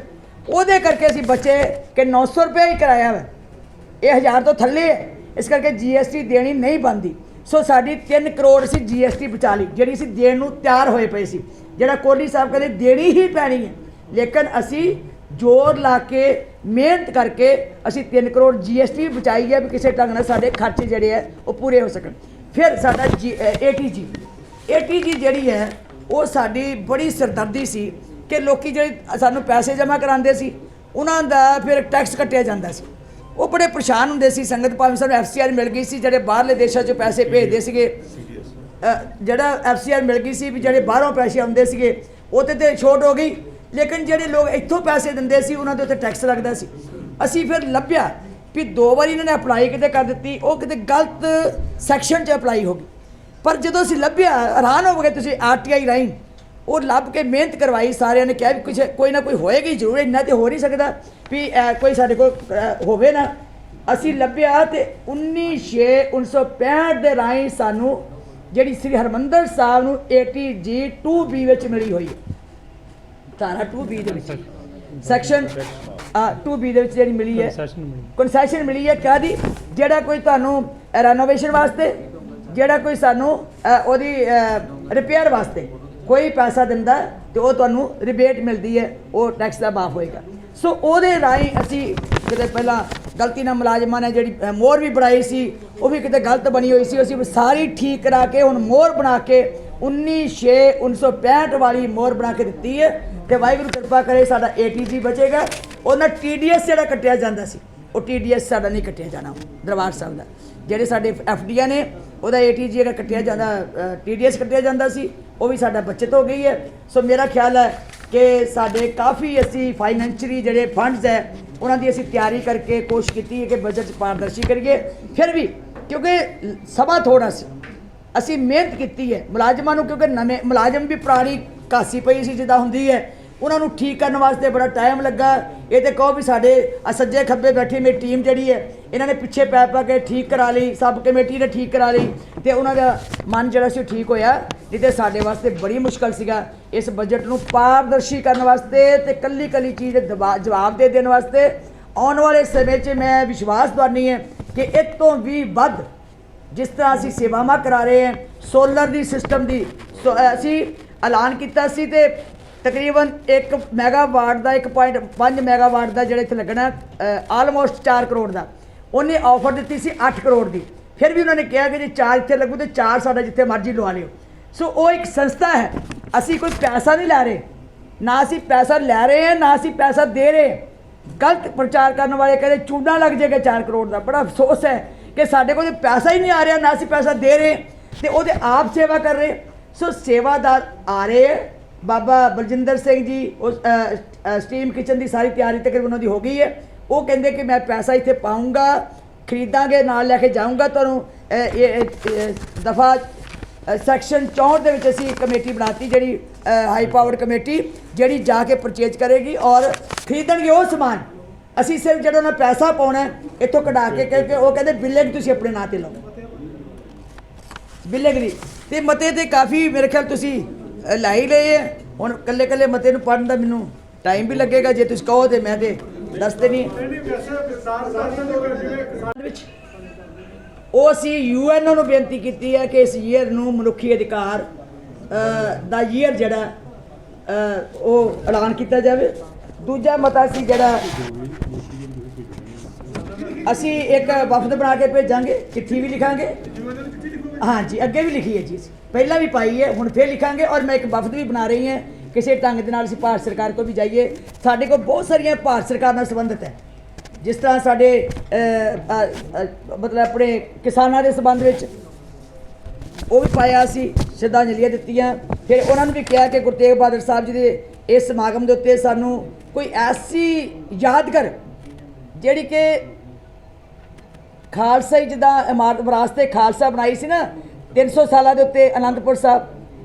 ਉਹਦੇ ਕਰਕੇ ਅਸੀਂ ਬਚੇ ਕਿ 900 ਰੁਪਇਆ ਹੀ ਕਿਰਾਇਆ ਵਾ, ਇਹ 1000 ਤੋਂ ਥੱਲੇ ਹੈ, ਇਸ ਕਰਕੇ GST ਦੇਣੀ ਨਹੀਂ ਬਣਦੀ। ਸੋ ਸਾਡੀ 3 ਕਰੋੜ ਅਸੀਂ GST ਬਚਾ ਲਈ ਜਿਹੜੀ ਅਸੀਂ ਦੇਣ ਨੂੰ ਤਿਆਰ ਹੋਏ ਪਏ ਸੀ, ਜਿਹੜਾ ਕੋਹਲੀ ਸਾਹਿਬ ਕਹਿੰਦੇ ਦੇਣੀ ਹੀ ਪੈਣੀ ਹੈ, ਲੇਕਿਨ ਅਸੀਂ ਜ਼ੋਰ ਲਾ ਕੇ ਮਿਹਨਤ ਕਰਕੇ ਅਸੀਂ 3 ਕਰੋੜ GST ਬਚਾਈ ਹੈ ਵੀ ਕਿਸੇ ਢੰਗ ਨਾਲ ਸਾਡੇ ਖਰਚੇ ਜਿਹੜੇ ਹੈ ਉਹ ਪੂਰੇ ਹੋ ਸਕਣ। ਫਿਰ ਸਾਡਾ ATG ਜਿਹੜੀ ਹੈ ਉਹ ਸਾਡੀ ਬੜੀ ਸਿਰਦਰਦੀ ਸੀ ਕਿ ਲੋਕੀ ਜਿਹੜੇ ਸਾਨੂੰ ਪੈਸੇ ਜਮ੍ਹਾਂ ਕਰਾਉਂਦੇ ਸੀ ਉਹਨਾਂ ਦਾ ਫਿਰ ਟੈਕਸ ਕੱਟਿਆ ਜਾਂਦਾ ਸੀ। ਉਹ ਬੜੇ ਪਰੇਸ਼ਾਨ ਹੁੰਦੇ ਸੀ ਸੰਗਤ, ਭਾਵੇਂ ਸਾਨੂੰ FCR ਮਿਲ ਗਈ ਸੀ, ਜਿਹੜੇ ਬਾਹਰਲੇ ਦੇਸ਼ਾਂ 'ਚੋਂ ਪੈਸੇ ਭੇਜਦੇ ਸੀਗੇ, ਜਿਹੜਾ FCR ਮਿਲ ਗਈ ਸੀ ਵੀ ਜਿਹੜੇ ਬਾਹਰੋਂ ਪੈਸੇ ਆਉਂਦੇ ਸੀਗੇ ਉਹਦੇ 'ਤੇ ਛੋਟ ਹੋ ਗਈ, ਲੇਕਿਨ ਜਿਹੜੇ ਲੋਕ ਇੱਥੋਂ ਪੈਸੇ ਦਿੰਦੇ ਸੀ ਉਹਨਾਂ ਦੇ ਉੱਤੇ ਟੈਕਸ ਲੱਗਦਾ ਸੀ। ਅਸੀਂ ਫਿਰ ਲੱਭਿਆ ਵੀ 2 ਵਾਰੀ ਇਹਨਾਂ ਨੇ ਅਪਲਾਈ ਕਿਤੇ ਕਰ ਦਿੱਤੀ, ਉਹ ਕਿਤੇ ਗਲਤ ਸੈਕਸ਼ਨ 'ਚ ਅਪਲਾਈ ਹੋ ਗਈ। ਪਰ ਜਦੋਂ ਅਸੀਂ ਲੱਭਿਆ ਹੈਰਾਨ ਹੋ ਗਏ, ਤੁਸੀਂ RTI ਰਾਹੀਂ ਉਹ ਲੱਭ ਕੇ ਮਿਹਨਤ ਕਰਵਾਈ, ਸਾਰਿਆਂ ਨੇ ਕਿਹਾ ਵੀ ਕੁਛ ਕੋਈ ਨਾ ਕੋਈ ਹੋਏਗੀ ਜ਼ਰੂਰ, ਇੰਨਾ ਤੇ ਹੋ ਨਹੀਂ ਸਕਦਾ ਵੀ ਕੋਈ ਸਾਡੇ ਕੋਲ ਹੋਵੇ ਨਾ। ਅਸੀਂ ਲੱਭਿਆ ਤੇ 19/6/1965 ਦੇ ਰਾਹੀਂ ਸਾਨੂੰ ਜਿਹੜੀ ਸ੍ਰੀ ਹਰਿਮੰਦਰ ਸਾਹਿਬ ਨੂੰ ATG 2B ਵਿੱਚ ਮਿਲੀ ਹੋਈ ਹੈ, ਧਾਰਾ 2B ਦੇ ਵਿੱਚ ਸੈਕਸ਼ਨ 2B ਦੇ ਵਿੱਚ ਜਿਹੜੀ ਮਿਲੀ ਹੈ ਕਨਸੈਸ਼ਨ ਮਿਲੀ ਹੈ। ਕਾਹਦੀ? ਜਿਹੜਾ ਕੋਈ ਤੁਹਾਨੂੰ ਰੈਨੋਵੇਸ਼ਨ ਵਾਸਤੇ, ਜਿਹੜਾ ਕੋਈ ਸਾਨੂੰ ਉਹਦੀ ਰਿਪੇਅਰ ਵਾਸਤੇ ਕੋਈ ਪੈਸਾ ਦਿੰਦਾ ਤੇ ਉਹ ਤੁਹਾਨੂੰ ਰਿਬੇਟ ਮਿਲਦੀ ਹੈ, ਉਹ ਟੈਕਸ ਦਾ ਮਾਫ ਹੋਏਗਾ। ਸੋ ਉਹਦੇ ਰਾਹੀਂ ਅਸੀਂ ਕਿਤੇ ਪਹਿਲਾਂ ਗਲਤੀ ਨਾਲ ਮੁਲਾਜ਼ਮਾਂ ਨੇ ਜਿਹੜੀ ਮੋਹਰ ਵੀ ਬਣਾਈ ਸੀ ਉਹ ਵੀ ਕਿਤੇ ਗਲਤ ਬਣੀ ਹੋਈ ਸੀ, ਅਸੀਂ ਸਾਰੀ ਠੀਕ ਕਰਾ ਕੇ ਹੁਣ ਮੋਹਰ ਬਣਾ ਕੇ 19/6/1965 ਵਾਲੀ ਮੋਹਰ ਬਣਾ ਕੇ ਦਿੱਤੀ ਹੈ। ਤੇ ਵਾਹਿਗੁਰੂ ਕਿਰਪਾ ਕਰੇ ਸਾਡਾ ATG ਬਚੇਗਾ। ਉਹਨਾਂ TDS ਜਿਹੜਾ ਕੱਟਿਆ ਜਾਂਦਾ ਸੀ ਉਹ TDS ਸਾਡਾ ਨਹੀਂ ਕੱਟਿਆ ਜਾਣਾ ਦਰਬਾਰ ਸਾਹਿਬ ਦਾ। ਜਿਹੜੇ ਸਾਡੇ FDA ਨੇ ਉਹਦਾ ATG ਜਿਹੜਾ ਕੱਟਿਆ ਜਾਂਦਾ, TDS ਕੱਟਿਆ ਜਾਂਦਾ ਸੀ, ਉਹ ਵੀ ਸਾਡਾ ਬਚਤ ਹੋ ਗਈ ਹੈ। ਸੋ ਮੇਰਾ ਖਿਆਲ ਹੈ ਕਿ ਸਾਡੇ ਕਾਫੀ ਅਸੀਂ ਫਾਈਨੈਂਸ਼ੀਅਲੀ ਜਿਹੜੇ ਫੰਡਸ ਹੈ ਉਹਨਾਂ ਦੀ ਅਸੀਂ ਤਿਆਰੀ ਕਰਕੇ ਕੋਸ਼ਿਸ਼ ਕੀਤੀ ਹੈ ਕਿ ਬਜਟ 'ਚ ਪਾਰਦਰਸ਼ੀ ਕਰੀਏ। ਫਿਰ ਵੀ ਕਿਉਂਕਿ ਸਮਾਂ ਥੋੜ੍ਹਾ ਸੀ, ਅਸੀਂ ਮਿਹਨਤ ਕੀਤੀ ਹੈ ਮੁਲਾਜ਼ਮਾਂ ਨੂੰ, ਕਿਉਂਕਿ ਨਵੇਂ ਮੁਲਾਜ਼ਮ ਵੀ ਪੁਰਾਣੀ ਘਾਸੀ ਪਈ ਸੀ ਜਿੱਦਾਂ ਹੁੰਦੀ ਹੈ, ਉਹਨਾਂ ਨੂੰ ਠੀਕ ਕਰਨ ਵਾਸਤੇ ਬੜਾ ਟਾਈਮ ਲੱਗਾ। ਇਹ ਤੇ ਕਹੋ ਵੀ ਸਾਡੇ ਸੱਜੇ ਖੱਬੇ ਬੈਠੀ ਮੇਰੀ ਟੀਮ ਜਿਹੜੀ ਹੈ ਇਹਨਾਂ ਨੇ ਪਿੱਛੇ ਪੈ ਪਾ ਕੇ ਠੀਕ ਕਰਾ ਲਈ, ਸਬ ਕਮੇਟੀ ਨੇ ਠੀਕ ਕਰਾ ਲਈ ਤੇ ਉਹਨਾਂ ਦਾ ਮਨ ਜਿਹੜਾ ਸੀ ਠੀਕ ਹੋਇਆ। ਨਹੀਂ ਤੇ ਸਾਡੇ ਵਾਸਤੇ ਬੜੀ ਮੁਸ਼ਕਲ ਸੀਗਾ ਇਸ ਬਜਟ ਨੂੰ ਪਾਰਦਰਸ਼ੀ ਕਰਨ ਵਾਸਤੇ ਤੇ ਕੱਲੀ ਕੱਲੀ ਚੀਜ਼ ਦੇ ਜਵਾਬ ਦੇ ਦੇਣ ਵਾਸਤੇ। ਆਉਣ ਵਾਲੇ ਸਮੇਂ 'ਚ ਮੈਂ ਵਿਸ਼ਵਾਸ ਦਵਾਨੀ ਹੈ ਕਿ ਇਹ ਤੋਂ ਵੀ ਵੱਧ ਜਿਸ ਤਰ੍ਹਾਂ ਅਸੀਂ ਸੇਵਾਵਾਂ ਕਰਾ ਰਹੇ ਹਾਂ, ਸੋਲਰ ਦੀ ਸਿਸਟਮ ਦੀ ਅਸੀਂ ਐਲਾਨ ਕੀਤਾ ਸੀ ਤੇ ਤਕਰੀਬਨ 1 ਮੈਗਾਵਾਟ ਦਾ 1.5 ਮੈਗਾਵਾਟ ਦਾ ਜਿਹੜਾ ਇੱਥੇ ਲੱਗਣਾ ਆਲਮੋਸਟ 4 ਕਰੋੜ ਦਾ, ਉਹਨੇ ਆਫਰ ਦਿੱਤੀ ਸੀ 8 ਕਰੋੜ ਦੀ। ਫਿਰ ਵੀ ਉਹਨਾਂ ਨੇ ਕਿਹਾ ਕਿ ਜੇ 4 ਇੱਥੇ ਲੱਗੂ ਤੇ 4 ਸਾਡਾ ਜਿੱਥੇ ਮਰਜ਼ੀ ਲਵਾ ਲਿਓ। ਸੋ ਉਹ ਇੱਕ ਸੰਸਥਾ ਹੈ, ਅਸੀਂ ਕੋਈ ਪੈਸਾ ਨਹੀਂ ਲੈ ਰਹੇ, ਨਾ ਅਸੀਂ ਪੈਸਾ ਲੈ ਰਹੇ ਹਾਂ ਨਾ ਅਸੀਂ ਪੈਸਾ ਦੇ ਰਹੇ। ਗਲਤ ਪ੍ਰਚਾਰ ਕਰਨ ਵਾਲੇ ਕਹਿੰਦੇ ਚੂਨਾ ਲੱਗ ਜਾਏਗਾ 4 ਕਰੋੜ ਦਾ। ਬੜਾ ਅਫਸੋਸ ਹੈ ਕਿ ਸਾਡੇ ਕੋਲ ਪੈਸਾ ਹੀ ਨਹੀਂ ਆ ਰਿਹਾ, ਨਾ ਅਸੀਂ ਪੈਸਾ ਦੇ ਰਹੇ ਤੇ ਉਹਦੇ ਆਪ ਸੇਵਾ ਕਰ ਰਹੇ। ਸੋ ਸੇਵਾਦਾਰ ਆ ਰਹੇ। ਬਾਬਾ ਬਲਜਿੰਦਰ ਸਿੰਘ ਜੀ ਉਸ ਸਟੀਮ ਕਿਚਨ ਦੀ ਸਾਰੀ ਤਿਆਰੀ ਤਕਰੀਬਨ ਉਹਨਾਂ ਦੀ ਹੋ ਗਈ ਹੈ। ਉਹ ਕਹਿੰਦੇ ਕਿ ਮੈਂ ਪੈਸਾ ਇੱਥੇ ਪਾਊਂਗਾ, ਖਰੀਦਾਂਗੇ, ਨਾਲ ਲੈ ਕੇ ਜਾਊਂਗਾ ਤੁਹਾਨੂੰ। ਦਫਾ ਸੈਕਸ਼ਨ 64 ਦੇ ਵਿੱਚ ਅਸੀਂ ਕਮੇਟੀ ਬਣਾਤੀ ਜਿਹੜੀ ਹਾਈ ਪਾਵਰਡ ਕਮੇਟੀ, ਜਿਹੜੀ ਜਾ ਕੇ ਪਰਚੇਜ ਕਰੇਗੀ ਔਰ ਖਰੀਦਣਗੇ ਉਹ ਸਮਾਨ। ਅਸੀਂ ਸਿਰਫ ਜਿਹੜਾ ਉਹਨਾਂ ਪੈਸਾ ਪਾਉਣਾ ਇੱਥੋਂ ਕਢਾ ਕੇ, ਕਿਉਂਕਿ ਉਹ ਕਹਿੰਦੇ ਬਿਲਿੰਗ ਤੁਸੀਂ ਆਪਣੇ ਨਾਂ 'ਤੇ ਲਓ, ਬਿਲਿੰਗ ਦੀ। ਅਤੇ ਮਤੇ ਤੇ ਕਾਫੀ ਮੇਰੇ ਖਿਆਲ ਤੁਸੀਂ ਲੈ ਹੀ ਲਏ ਹੈ। ਹੁਣ ਕੱਲੇ ਕੱਲੇ ਮਤੇ ਨੂੰ ਪੜ੍ਹਨ ਦਾ ਮੈਨੂੰ ਟਾਈਮ ਵੀ ਲੱਗੇਗਾ, ਜੇ ਤੁਸੀਂ ਕਹੋ ਤੇ ਮੈਂ ਤੇ ਦੱਸ ਦੇਣੀ। ਵਿੱਚ ਉਹ ਅਸੀਂ UN ਨੂੰ ਬੇਨਤੀ ਕੀਤੀ ਹੈ ਕਿ ਇਸ ਈਅਰ ਨੂੰ ਮਨੁੱਖੀ ਅਧਿਕਾਰ ਦਾ ਈਅਰ ਜਿਹੜਾ ਉਹ ਐਲਾਨ ਕੀਤਾ ਜਾਵੇ। ਦੂਜਾ ਮਤਾ ਸੀ ਜਿਹੜਾ ਅਸੀਂ ਇੱਕ ਵਫਦ ਬਣਾ ਕੇ ਭੇਜਾਂਗੇ, ਚਿੱਠੀ ਵੀ ਲਿਖਾਂਗੇ। ਹਾਂਜੀ, ਅੱਗੇ ਵੀ ਲਿਖੀ ਹੈ ਜੀ, ਅਸੀਂ ਪਹਿਲਾਂ ਵੀ ਪਾਈ ਹੈ, ਹੁਣ ਫਿਰ ਲਿਖਾਂਗੇ। ਔਰ ਮੈਂ ਇੱਕ ਵਫਦ ਵੀ ਬਣਾ ਰਹੀ ਹਾਂ, ਕਿਸੇ ਢੰਗ ਦੇ ਨਾਲ ਅਸੀਂ ਭਾਰਤ ਸਰਕਾਰ ਕੋਲ ਵੀ ਜਾਈਏ। ਸਾਡੇ ਕੋਲ ਬਹੁਤ ਸਾਰੀਆਂ ਭਾਰਤ ਸਰਕਾਰ ਨਾਲ ਸੰਬੰਧਿਤ ਹੈ, ਜਿਸ ਤਰ੍ਹਾਂ ਸਾਡੇ ਮਤਲਬ ਆਪਣੇ ਕਿਸਾਨਾਂ ਦੇ ਸੰਬੰਧ ਵਿੱਚ ਉਹ ਵੀ ਪਾਇਆ, ਅਸੀਂ ਸ਼ਰਧਾਂਜਲੀਆਂ ਦਿੱਤੀਆਂ। ਫਿਰ ਉਹਨਾਂ ਨੂੰ ਵੀ ਕਿਹਾ ਕਿ ਗੁਰੂ ਤੇਗ ਬਹਾਦਰ ਸਾਹਿਬ ਜੀ ਦੇ ਇਸ ਸਮਾਗਮ ਦੇ ਉੱਤੇ ਸਾਨੂੰ ਕੋਈ ਐਸੀ ਯਾਦਗਾਰ ਜਿਹੜੀ ਕਿ ਖਾਲਸਾ ਹੀ ਜਿੱਦਾਂ ਇਮਾਰਤ ਵਿਰਾਸਤ-ਏ ਖਾਲਸਾ ਬਣਾਈ ਸੀ ਨਾ 300 ਸਾਲਾਂ ਦੇ ਉੱਤੇ ਅਨੰਦਪੁਰ ਸਾਹਿਬ,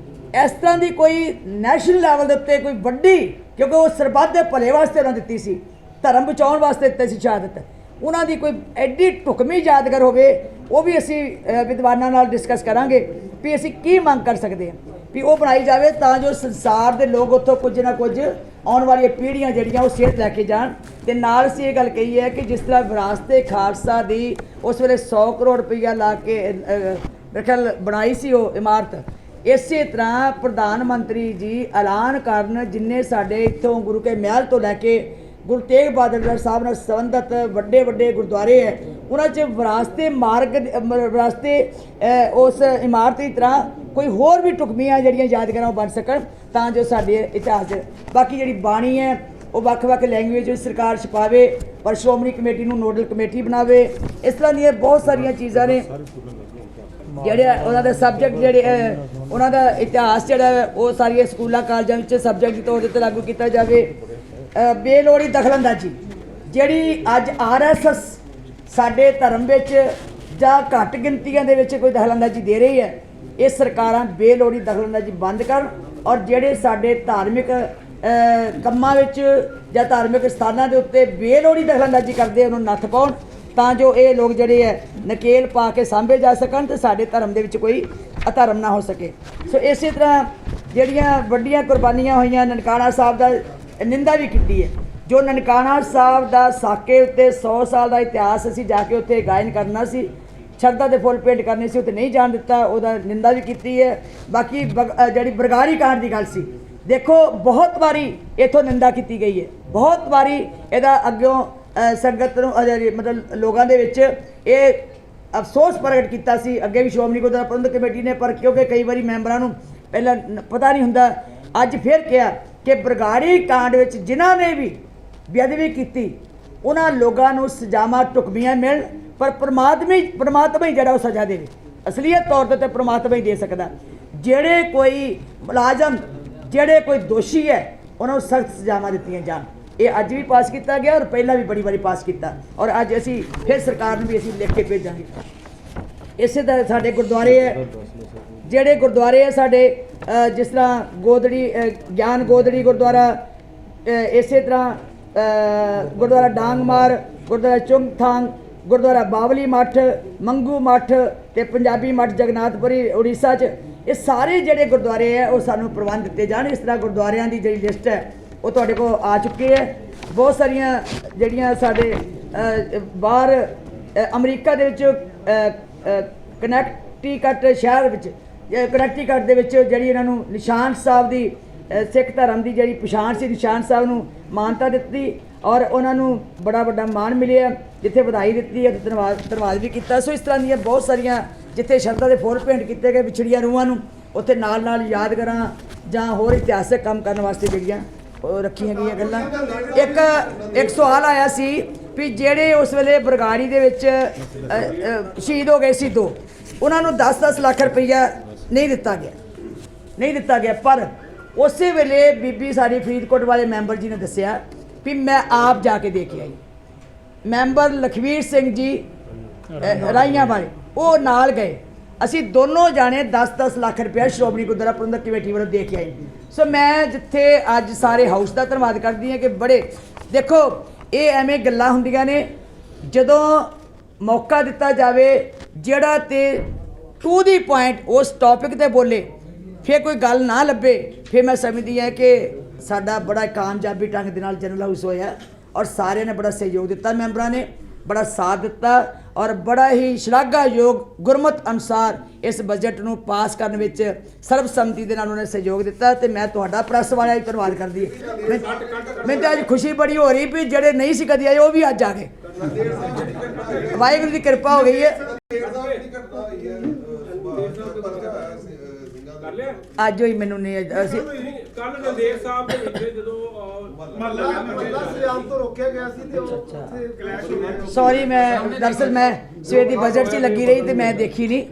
ਇਸ ਤਰ੍ਹਾਂ ਦੀ ਕੋਈ ਨੈਸ਼ਨਲ ਲੈਵਲ ਦੇ ਉੱਤੇ ਕੋਈ ਵੱਡੀ, ਕਿਉਂਕਿ ਉਹ ਸਰਬੱਤ ਦੇ ਭਲੇ ਵਾਸਤੇ ਉਹਨਾਂ ਦਿੱਤੀ ਸੀ, ਧਰਮ ਬਚਾਉਣ ਵਾਸਤੇ ਦਿੱਤੀ ਸੀ ਸ਼ਹਾਦਤ, ਉਹਨਾਂ ਦੀ ਕੋਈ ਐਡੀ ਢੁਕਵੀਂ ਯਾਦਗਾਰ ਹੋਵੇ, ਉਹ ਵੀ ਅਸੀਂ ਵਿਦਵਾਨਾਂ ਨਾਲ ਡਿਸਕਸ ਕਰਾਂਗੇ ਵੀ ਅਸੀਂ ਕੀ ਮੰਗ ਕਰ ਸਕਦੇ ਹਾਂ ਵੀ ਉਹ ਬਣਾਈ ਜਾਵੇ, ਤਾਂ ਜੋ ਸੰਸਾਰ ਦੇ ਲੋਕ ਉੱਥੋਂ ਕੁਝ ਨਾ ਕੁਝ ਆਉਣ ਵਾਲੀਆਂ ਪੀੜ੍ਹੀਆਂ ਜਿਹੜੀਆਂ ਉਹ ਸਿਹਤ ਲੈ ਕੇ ਜਾਣ। ਤੇ ਨਾਲ ਅਸੀਂ ਇਹ ਗੱਲ ਕਹੀ ਹੈ ਕਿ ਜਿਸ ਤਰ੍ਹਾਂ ਵਿਰਾਸਤ-ਏ ਖਾਲਸਾ ਦੀ ਉਸ ਵੇਲੇ 100 ਕਰੋੜ ਰੁਪਈਆ ਲਾ ਕੇ ਰਖਲ ਬਣਾਈ ਸੀ ਉਹ ਇਮਾਰਤ, ਇਸੇ ਤਰ੍ਹਾਂ ਪ੍ਰਧਾਨ ਮੰਤਰੀ ਜੀ ਐਲਾਨ ਕਰਨ ਜਿੰਨੇ ਸਾਡੇ ਇੱਥੋਂ ਗੁਰੂ ਕੇ ਮਹਿਲ ਤੋਂ ਲੈ ਕੇ ਗੁਰੂ ਤੇਗ ਬਹਾਦਰ ਸਾਹਿਬ ਨਾਲ ਸੰਬੰਧਿਤ ਵੱਡੇ ਵੱਡੇ ਗੁਰਦੁਆਰੇ ਹੈ, ਉਹਨਾਂ 'ਚ ਵਿਰਾਸਤ-ਏ ਮਾਰਗ ਵਿਰਾਸਤ-ਏ ਉਸ ਇਮਾਰਤ ਦੀ ਤਰ੍ਹਾਂ ਕੋਈ ਹੋਰ ਵੀ ਢੁਕਵੀਆਂ ਜਿਹੜੀਆਂ ਯਾਦਗਾਰਾਂ ਉਹ ਬਣ ਸਕਣ, ਤਾਂ ਜੋ ਸਾਡੇ ਇਤਿਹਾਸ। ਬਾਕੀ ਜਿਹੜੀ ਬਾਣੀ ਹੈ ਉਹ ਵੱਖ-ਵੱਖ ਲੈਂਗੁਏਜ ਵਿੱਚ ਸਰਕਾਰ ਛਪਾਵੇ, ਪਰ ਸ਼੍ਰੋਮਣੀ ਕਮੇਟੀ ਨੂੰ ਨੋਡਲ ਕਮੇਟੀ ਬਣਾਵੇ। ਇਸ ਤਰ੍ਹਾਂ ਦੀਆਂ ਬਹੁਤ ਸਾਰੀਆਂ ਚੀਜ਼ਾਂ ਨੇ ਜਿਹੜੇ ਉਹਨਾਂ ਦੇ ਸਬਜੈਕਟ ਜਿਹੜੇ ਉਹਨਾਂ ਦਾ ਇਤਿਹਾਸ ਜਿਹੜਾ ਉਹ ਸਾਰੀਆਂ ਸਕੂਲਾਂ ਕਾਲਜਾਂ ਵਿੱਚ ਸਬਜੈਕਟ ਦੇ ਤੌਰ 'ਤੇ ਲਾਗੂ ਕੀਤਾ ਜਾਵੇ। ਬੇਲੋੜੀ ਦਖਲਅੰਦਾਜ਼ੀ ਜਿਹੜੀ ਅੱਜ RSS ਸਾਡੇ ਧਰਮ ਵਿੱਚ ਜਾਂ ਘੱਟ ਗਿਣਤੀਆਂ ਦੇ ਵਿੱਚ ਕੋਈ ਦਖਲਅੰਦਾਜ਼ੀ ਦੇ ਰਹੀ ਹੈ, ਇਹ ਸਰਕਾਰਾਂ ਬੇਲੋੜੀ ਦਖਲਅੰਦਾਜ਼ੀ ਬੰਦ ਕਰਨ ਔਰ ਜਿਹੜੇ ਸਾਡੇ ਧਾਰਮਿਕ ਕੰਮਾਂ ਵਿੱਚ ਜਾਂ ਧਾਰਮਿਕ ਸਥਾਨਾਂ ਦੇ ਉੱਤੇ ਬੇਲੋੜੀ ਦਖਲਅੰਦਾਜ਼ੀ ਕਰਦੇ ਉਹਨੂੰ ਨੱਥ ਪਾਉਣ, ਤਾਂ ਜੋ ਇਹ ਲੋਕ ਜਿਹੜੇ ਹੈ ਨਕੇਲ ਪਾ ਕੇ ਸਾਂਭੇ ਜਾ ਸਕਣ ਤੇ ਸਾਡੇ ਧਰਮ ਦੇ ਵਿੱਚ ਕੋਈ ਅਧਰਮ ਨਾ ਹੋ ਸਕੇ। ਸੋ ਇਸੇ ਤਰ੍ਹਾਂ ਜਿਹੜੀਆਂ ਵੱਡੀਆਂ ਕੁਰਬਾਨੀਆਂ ਹੋਈਆਂ, ਨਨਕਾਣਾ ਸਾਹਿਬ ਦਾ ਨਿੰਦਾ ਵੀ ਕੀਤੀ ਹੈ। ਜੋ ਨਨਕਾਣਾ ਸਾਹਿਬ ਦਾ ਸਾਕੇ ਉੱਤੇ 100 ਸਾਲ ਦਾ ਇਤਿਹਾਸ, ਅਸੀਂ ਜਾ ਕੇ ਉੱਥੇ ਗਾਇਨ ਕਰਨਾ ਸੀ, ਸ਼ਰਧਾ ਦੇ ਫੁੱਲ ਭੇਂਟ ਕਰਨੇ ਸੀ, ਉੱਥੇ ਨਹੀਂ ਜਾਣ ਦਿੱਤਾ, ਉਹਦਾ ਨਿੰਦਾ ਵੀ ਕੀਤੀ ਹੈ। ਬਾਕੀ ਜਿਹੜੀ ਬਰਗਾੜੀ ਕਾਂਡ ਦੀ ਗੱਲ ਸੀ, ਦੇਖੋ ਬਹੁਤ ਵਾਰੀ ਇੱਥੋਂ ਨਿੰਦਾ ਕੀਤੀ ਗਈ ਹੈ, ਬਹੁਤ ਵਾਰੀ ਇਹਦਾ ਅੱਗੋਂ ਸੰਗਤ ਨੂੰ ਮਤਲਬ ਲੋਕਾਂ ਦੇ ਵਿੱਚ ਇਹ ਅਫਸੋਸ ਪ੍ਰਗਟ ਕੀਤਾ ਸੀ, ਅੱਗੇ ਵੀ ਸ਼੍ਰੋਮਣੀ ਗੁਰਦੁਆਰਾ ਪ੍ਰਬੰਧਕ ਕਮੇਟੀ ਨੇ, ਪਰ ਕਿਉਂਕਿ ਕਈ ਵਾਰੀ ਮੈਂਬਰਾਂ ਨੂੰ ਪਹਿਲਾਂ ਪਤਾ ਨਹੀਂ ਹੁੰਦਾ, ਅੱਜ ਫਿਰ ਕਿਹਾ ਕਿ ਬਰਗਾੜੀ ਕਾਂਡ ਵਿੱਚ ਜਿਨ੍ਹਾਂ ਨੇ ਵੀ ਬੇਅਦਬੀ ਕੀਤੀ ਉਹਨਾਂ ਲੋਕਾਂ ਨੂੰ ਸਜ਼ਾਵਾਂ ਢੁਕਵੀਆਂ ਮਿਲਣ, ਪਰ ਪਰਮਾਤਮਾ ਹੀ ਜਿਹੜਾ ਉਹ ਸਜ਼ਾ ਦੇਵੇ, ਅਸਲੀਅਤ ਤੌਰ 'ਤੇ ਪਰਮਾਤਮਾ ਹੀ ਦੇ ਸਕਦਾ। ਜਿਹੜੇ ਕੋਈ ਮੁਲਾਜ਼ਮ, ਜਿਹੜੇ ਕੋਈ ਦੋਸ਼ੀ ਹੈ, ਉਹਨਾਂ ਨੂੰ ਸਖਤ ਸਜ਼ਾਵਾਂ ਦਿੱਤੀਆਂ ਜਾਣ। ਇਹ ਅੱਜ ਵੀ ਪਾਸ ਕੀਤਾ ਗਿਆ ਔਰ ਪਹਿਲਾਂ ਵੀ ਬੜੀ ਵਾਰੀ ਪਾਸ ਕੀਤਾ, ਔਰ ਅੱਜ ਅਸੀਂ ਫਿਰ ਸਰਕਾਰ ਨੂੰ ਵੀ ਅਸੀਂ ਲਿਖ ਕੇ ਭੇਜਾਂਗੇ। ਇਸੇ ਤਰ੍ਹਾਂ ਸਾਡੇ ਗੁਰਦੁਆਰੇ ਹੈ, ਜਿਹੜੇ ਗੁਰਦੁਆਰੇ ਹੈ ਸਾਡੇ ਜਿਸ ਤਰ੍ਹਾਂ ਗੋਦੜੀ ਗਿਆਨ ਗੋਦੜੀ ਗੁਰਦੁਆਰਾ, ਇਸੇ ਤਰ੍ਹਾਂ ਗੁਰਦੁਆਰਾ ਡਾਂਗਮਾਰ, ਗੁਰਦੁਆਰਾ ਚੁੰਗਥਾਂਗ, ਗੁਰਦੁਆਰਾ ਬਾਵਲੀ ਮੱਠ, ਮੰਗੂ ਮੱਠ ਤੇ ਪੰਜਾਬੀ ਮੱਠ ਜਗਨਾਥਪੁਰੀ ਉੜੀਸਾ 'ਚ, ਇਹ ਸਾਰੇ ਜਿਹੜੇ ਗੁਰਦੁਆਰੇ ਹੈ ਉਹ ਸਾਨੂੰ ਪ੍ਰਬੰਧ ਦਿੱਤੇ ਜਾਣ। ਇਸ ਤਰ੍ਹਾਂ ਗੁਰਦੁਆਰਿਆਂ ਦੀ ਜਿਹੜੀ ਲਿਸਟ ਹੈ ਉਹ ਤੁਹਾਡੇ ਕੋਲ ਆ ਚੁੱਕੀ ਹੈ। ਬਹੁਤ ਸਾਰੀਆਂ ਜਿਹੜੀਆਂ ਸਾਡੇ ਬਾਹਰ ਅਮਰੀਕਾ ਦੇ ਵਿੱਚ ਕਨੈਕਟੀਕਟ ਸ਼ਹਿਰ ਵਿੱਚ, ਕਨੈਕਟੀਕਟ ਦੇ ਵਿੱਚ ਜਿਹੜੀ ਇਹਨਾਂ ਨੂੰ ਨਿਸ਼ਾਨ ਸਾਹਿਬ ਦੀ ਸਿੱਖ ਧਰਮ ਦੀ ਜਿਹੜੀ ਪਛਾਣ ਸੀ, ਨਿਸ਼ਾਨ ਸਾਹਿਬ ਨੂੰ ਮਾਨਤਾ ਦਿੱਤੀ ਔਰ ਉਹਨਾਂ ਨੂੰ ਬੜਾ ਵੱਡਾ ਮਾਣ ਮਿਲਿਆ, ਜਿੱਥੇ ਵਧਾਈ ਦਿੱਤੀ ਹੈ ਤੇ ਧੰਨਵਾਦ ਵੀ ਕੀਤਾ। ਸੋ ਇਸ ਤਰ੍ਹਾਂ ਦੀਆਂ ਬਹੁਤ ਸਾਰੀਆਂ ਜਿੱਥੇ ਸ਼ਰਧਾ ਦੇ ਫੁੱਲ ਭੇਂਟ ਕੀਤੇ ਗਏ ਵਿਛੜੀਆਂ ਰੂਹਾਂ ਨੂੰ, ਉੱਥੇ ਨਾਲ ਨਾਲ ਯਾਦਗਾਰਾਂ ਜਾਂ ਹੋਰ ਇਤਿਹਾਸਕ ਕੰਮ ਕਰਨ ਵਾਸਤੇ ਜਿਹੜੀਆਂ ਉਹ ਰੱਖੀਆਂ ਗਈਆਂ ਗੱਲਾਂ। ਇੱਕ ਸਵਾਲ ਆਇਆ ਸੀ ਵੀ ਜਿਹੜੇ ਉਸ ਵੇਲੇ ਬਰਗਾੜੀ ਦੇ ਵਿੱਚ ਸ਼ਹੀਦ ਹੋ ਗਏ ਸੀ ਦੋ, ਉਹਨਾਂ ਨੂੰ 10-10 ਲੱਖ ਰੁਪਈਆ ਨਹੀਂ ਦਿੱਤਾ ਗਿਆ, ਪਰ ਉਸੇ ਵੇਲੇ ਬੀਬੀ ਸਾਡੀ ਫਰੀਦਕੋਟ ਵਾਲੇ ਮੈਂਬਰ ਜੀ ਨੇ ਦੱਸਿਆ ਵੀ ਮੈਂ ਆਪ ਜਾ ਕੇ ਦੇ ਕੇ ਆਈ। ਮੈਂਬਰ ਲਖਵੀਰ ਸਿੰਘ ਜੀ ਰਾਈਆਂ ਵਾਲੇ ਉਹ ਨਾਲ ਗਏ, ਅਸੀਂ ਦੋਨੋਂ ਜਾਣੇ 10-10 ਲੱਖ ਰੁਪਇਆ ਸ਼੍ਰੋਮਣੀ ਗੁਰਦੁਆਰਾ ਪ੍ਰਬੰਧਕ ਕਮੇਟੀ ਵੱਲੋਂ ਦੇ ਕੇ ਆਏ। ਸੋ ਮੈਂ ਜਿੱਥੇ ਅੱਜ ਸਾਰੇ ਹਾਊਸ ਦਾ ਧੰਨਵਾਦ ਕਰਦੀ ਹਾਂ ਕਿ ਬੜੇ ਦੇਖੋ ਇਹ ਐਵੇਂ ਗੱਲਾਂ ਹੁੰਦੀਆਂ ਨੇ, ਜਦੋਂ ਮੌਕਾ ਦਿੱਤਾ ਜਾਵੇ ਜਿਹੜਾ ਤੇ ਟੂ ਦੀ ਪੁਆਇੰਟ ਉਸ ਟੌਪਿਕ ਤੇ ਬੋਲੇ, ਫਿਰ ਕੋਈ ਗੱਲ ਨਾ ਲੱਭੇ, ਫਿਰ ਮੈਂ ਸਮਝਦੀ ਹਾਂ ਕਿ ਸਾਡਾ ਬੜਾ ਕਾਮਯਾਬੀ ਢੰਗ ਦੇ ਨਾਲ ਜਨਰਲ ਹਾਊਸ ਹੋਇਆ ਔਰ ਸਾਰਿਆਂ ਨੇ ਬੜਾ ਸਹਿਯੋਗ ਦਿੱਤਾ, ਮੈਂਬਰਾਂ ਨੇ ਬੜਾ ਸਾਥ ਦਿੱਤਾ ਔਰ ਬੜਾ ਹੀ ਸ਼ਲਾਘਾਯੋਗ ਗੁਰਮਤ ਅਨੁਸਾਰ ਇਸ ਬਜਟ ਨੂੰ ਪਾਸ ਕਰਨ ਵਿੱਚ ਸਰਬਸੰਮਤੀ ਦੇ ਨਾਲ ਉਹਨੇ ਸਹਿਯੋਗ ਦਿੱਤਾ। ਤੇ ਮੈਂ ਤੁਹਾਡਾ ਪ੍ਰੈਸ ਵਾਲਿਆਂ ਦਾ ਧੰਨਵਾਦ ਕਰਦੀ ਹਾਂ। ਮੈਨੂੰ ਤਾਂ ਅੱਜ ਖੁਸ਼ੀ ਬੜੀ ਹੋ ਰਹੀ ਵੀ ਜਿਹੜੇ ਨਹੀਂ ਸੀ ਕਦੀ ਆਏ ਉਹ ਵੀ ਅੱਜ ਆ ਗਏ। ਵਾਹਿਗੁਰੂ ਦੀ ਕਿਰਪਾ ਹੋ ਗਈ ਹੈ। ਕਰ ਲਿਆ ਅੱਜ ਹੋਈ ਮੈਨੂੰ ਨਹੀਂ ਅਸੀਂ ਕੱਲ ਨੰਦੇੜ ਸਾਹਿਬ ਦੇ ਵਿੱਚ ਜਦੋਂ ਸਜਾਮ ਤੋਂ ਰੋਕਿਆ ਗਿਆ ਸੀ ਤੇ ਉਹ ਉੱਥੇ ਕਲੈਸ਼ ਹੋ ਗਿਆ। ਸੌਰੀ, ਮੈਂ ਦਰਅਸਲ ਮੈਂ ਸਵੇਰ ਦੀ ਬਜਟ 'ਚ ਹੀ ਲੱਗੀ ਰਹੀ ਤੇ ਮੈਂ ਦੇਖੀ ਨਹੀਂ।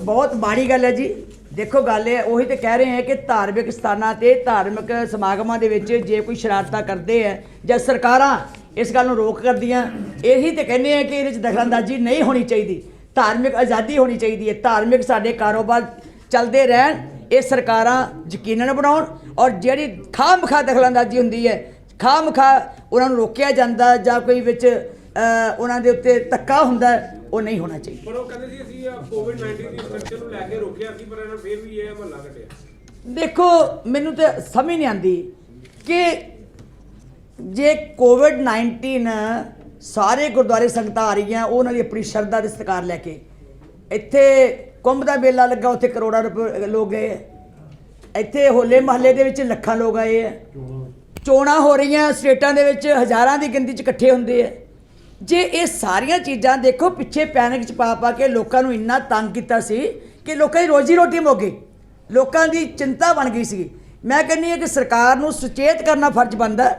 ਬਹੁਤ ਮਾੜੀ ਗੱਲ ਹੈ ਜੀ। ਦੇਖੋ ਗੱਲ ਇਹ ਉਹੀ ਤੇ ਕਹਿ ਰਹੇ ਹਾਂ ਕਿ ਧਾਰਮਿਕ ਸਥਾਨਾਂ ਤੇ ਧਾਰਮਿਕ ਸਮਾਗਮਾਂ ਦੇ ਵਿੱਚ ਜੇ ਕੋਈ ਸ਼ਰਾਰਤਾਂ ਕਰਦੇ ਹੈ ਜਾਂ ਸਰਕਾਰਾਂ ਇਸ ਗੱਲ ਨੂੰ ਰੋਕ ਕਰਦੀਆਂ, ਇਹੀ ਤੇ ਕਹਿੰਦੇ ਆ ਕਿ ਇਹਦੇ 'ਚ ਦਖਲਅੰਦਾਜ਼ੀ ਨਹੀਂ ਹੋਣੀ ਚਾਹੀਦੀ, ਧਾਰਮਿਕ ਆਜ਼ਾਦੀ ਹੋਣੀ ਚਾਹੀਦੀ ਹੈ, ਧਾਰਮਿਕ ਸਾਡੇ ਕਾਰੋਬਾਰ ਚੱਲਦੇ ਰਹਿਣ, ਇਹ ਸਰਕਾਰਾਂ ਯਕੀਨਨ ਬਣਾਉਣ। ਔਰ ਜਿਹੜੀ ਖਾਮਖਾ ਦਖਲਅੰਦਾਜ਼ੀ ਹੁੰਦੀ ਹੈ, ਖਾਮਖਾ ਉਹਨਾਂ ਨੂੰ ਰੋਕਿਆ ਜਾਂਦਾ ਜਾਂ ਕੋਈ ਵਿੱਚ ਉਹਨਾਂ ਦੇ ਉੱਤੇ ਧੱਕਾ ਹੁੰਦਾ, ਉਹ ਨਹੀਂ ਹੋਣਾ ਚਾਹੀਦਾ। ਪਰ ਉਹ ਕਹਿੰਦੇ ਸੀ ਅਸੀਂ ਕੋਵਿਡ-19 ਦੀ ਇਨਫੈਕਸ਼ਨ ਨੂੰ ਲੈ ਕੇ ਰੋਕਿਆ ਸੀ, ਪਰ ਇਹਨਾਂ ਫਿਰ ਵੀ ਇਹ ਮਹੱਲਾ ਕੱਢਿਆ। ਦੇਖੋ ਮੈਨੂੰ ਤਾਂ ਸਮਝ ਨਹੀਂ ਆਉਂਦੀ ਕਿ ਜੇ ਕੋਵਿਡ-19 ਸਾਰੇ ਗੁਰਦੁਆਰੇ ਸੰਗਤਾਂ ਆ ਰਹੀਆਂ, ਉਹਨਾਂ ਦੀ ਆਪਣੀ ਸ਼ਰਧਾ ਦੇ ਸਤਿਕਾਰ ਲੈ ਕੇ, ਇੱਥੇ ਕੁੰਭ ਦਾ ਮੇਲਾ ਲੱਗਾ, ਉੱਥੇ ਕਰੋੜਾਂ ਰੁਪਏ ਲੋਕ ਗਏ ਹੈ, ਇੱਥੇ ਹੋਲੇ ਮਹੱਲੇ ਦੇ ਵਿੱਚ ਲੱਖਾਂ ਲੋਕ ਆਏ ਹੈ, ਚੋਣਾਂ ਹੋ ਰਹੀਆਂ ਸਟੇਟਾਂ ਦੇ ਵਿੱਚ ਹਜ਼ਾਰਾਂ ਦੀ ਗਿਣਤੀ 'ਚ ਇਕੱਠੇ ਹੁੰਦੇ ਹੈ। ਜੇ ਇਹ ਸਾਰੀਆਂ ਚੀਜ਼ਾਂ ਦੇਖੋ ਪਿੱਛੇ ਪੈਨਿਕ 'ਚ ਪਾ ਕੇ ਲੋਕਾਂ ਨੂੰ ਇੰਨਾ ਤੰਗ ਕੀਤਾ ਸੀ ਕਿ ਲੋਕਾਂ ਦੀ ਰੋਜੀ ਰੋਟੀ ਮੁੱਕ ਗਈ, ਲੋਕਾਂ ਦੀ ਚਿੰਤਾ ਬਣ ਗਈ ਸੀ। ਮੈਂ ਕਹਿੰਦੀ ਹਾਂ ਕਿ ਸਰਕਾਰ ਨੂੰ ਸੁਚੇਤ ਕਰਨਾ ਫਰਜ਼ ਬਣਦਾ,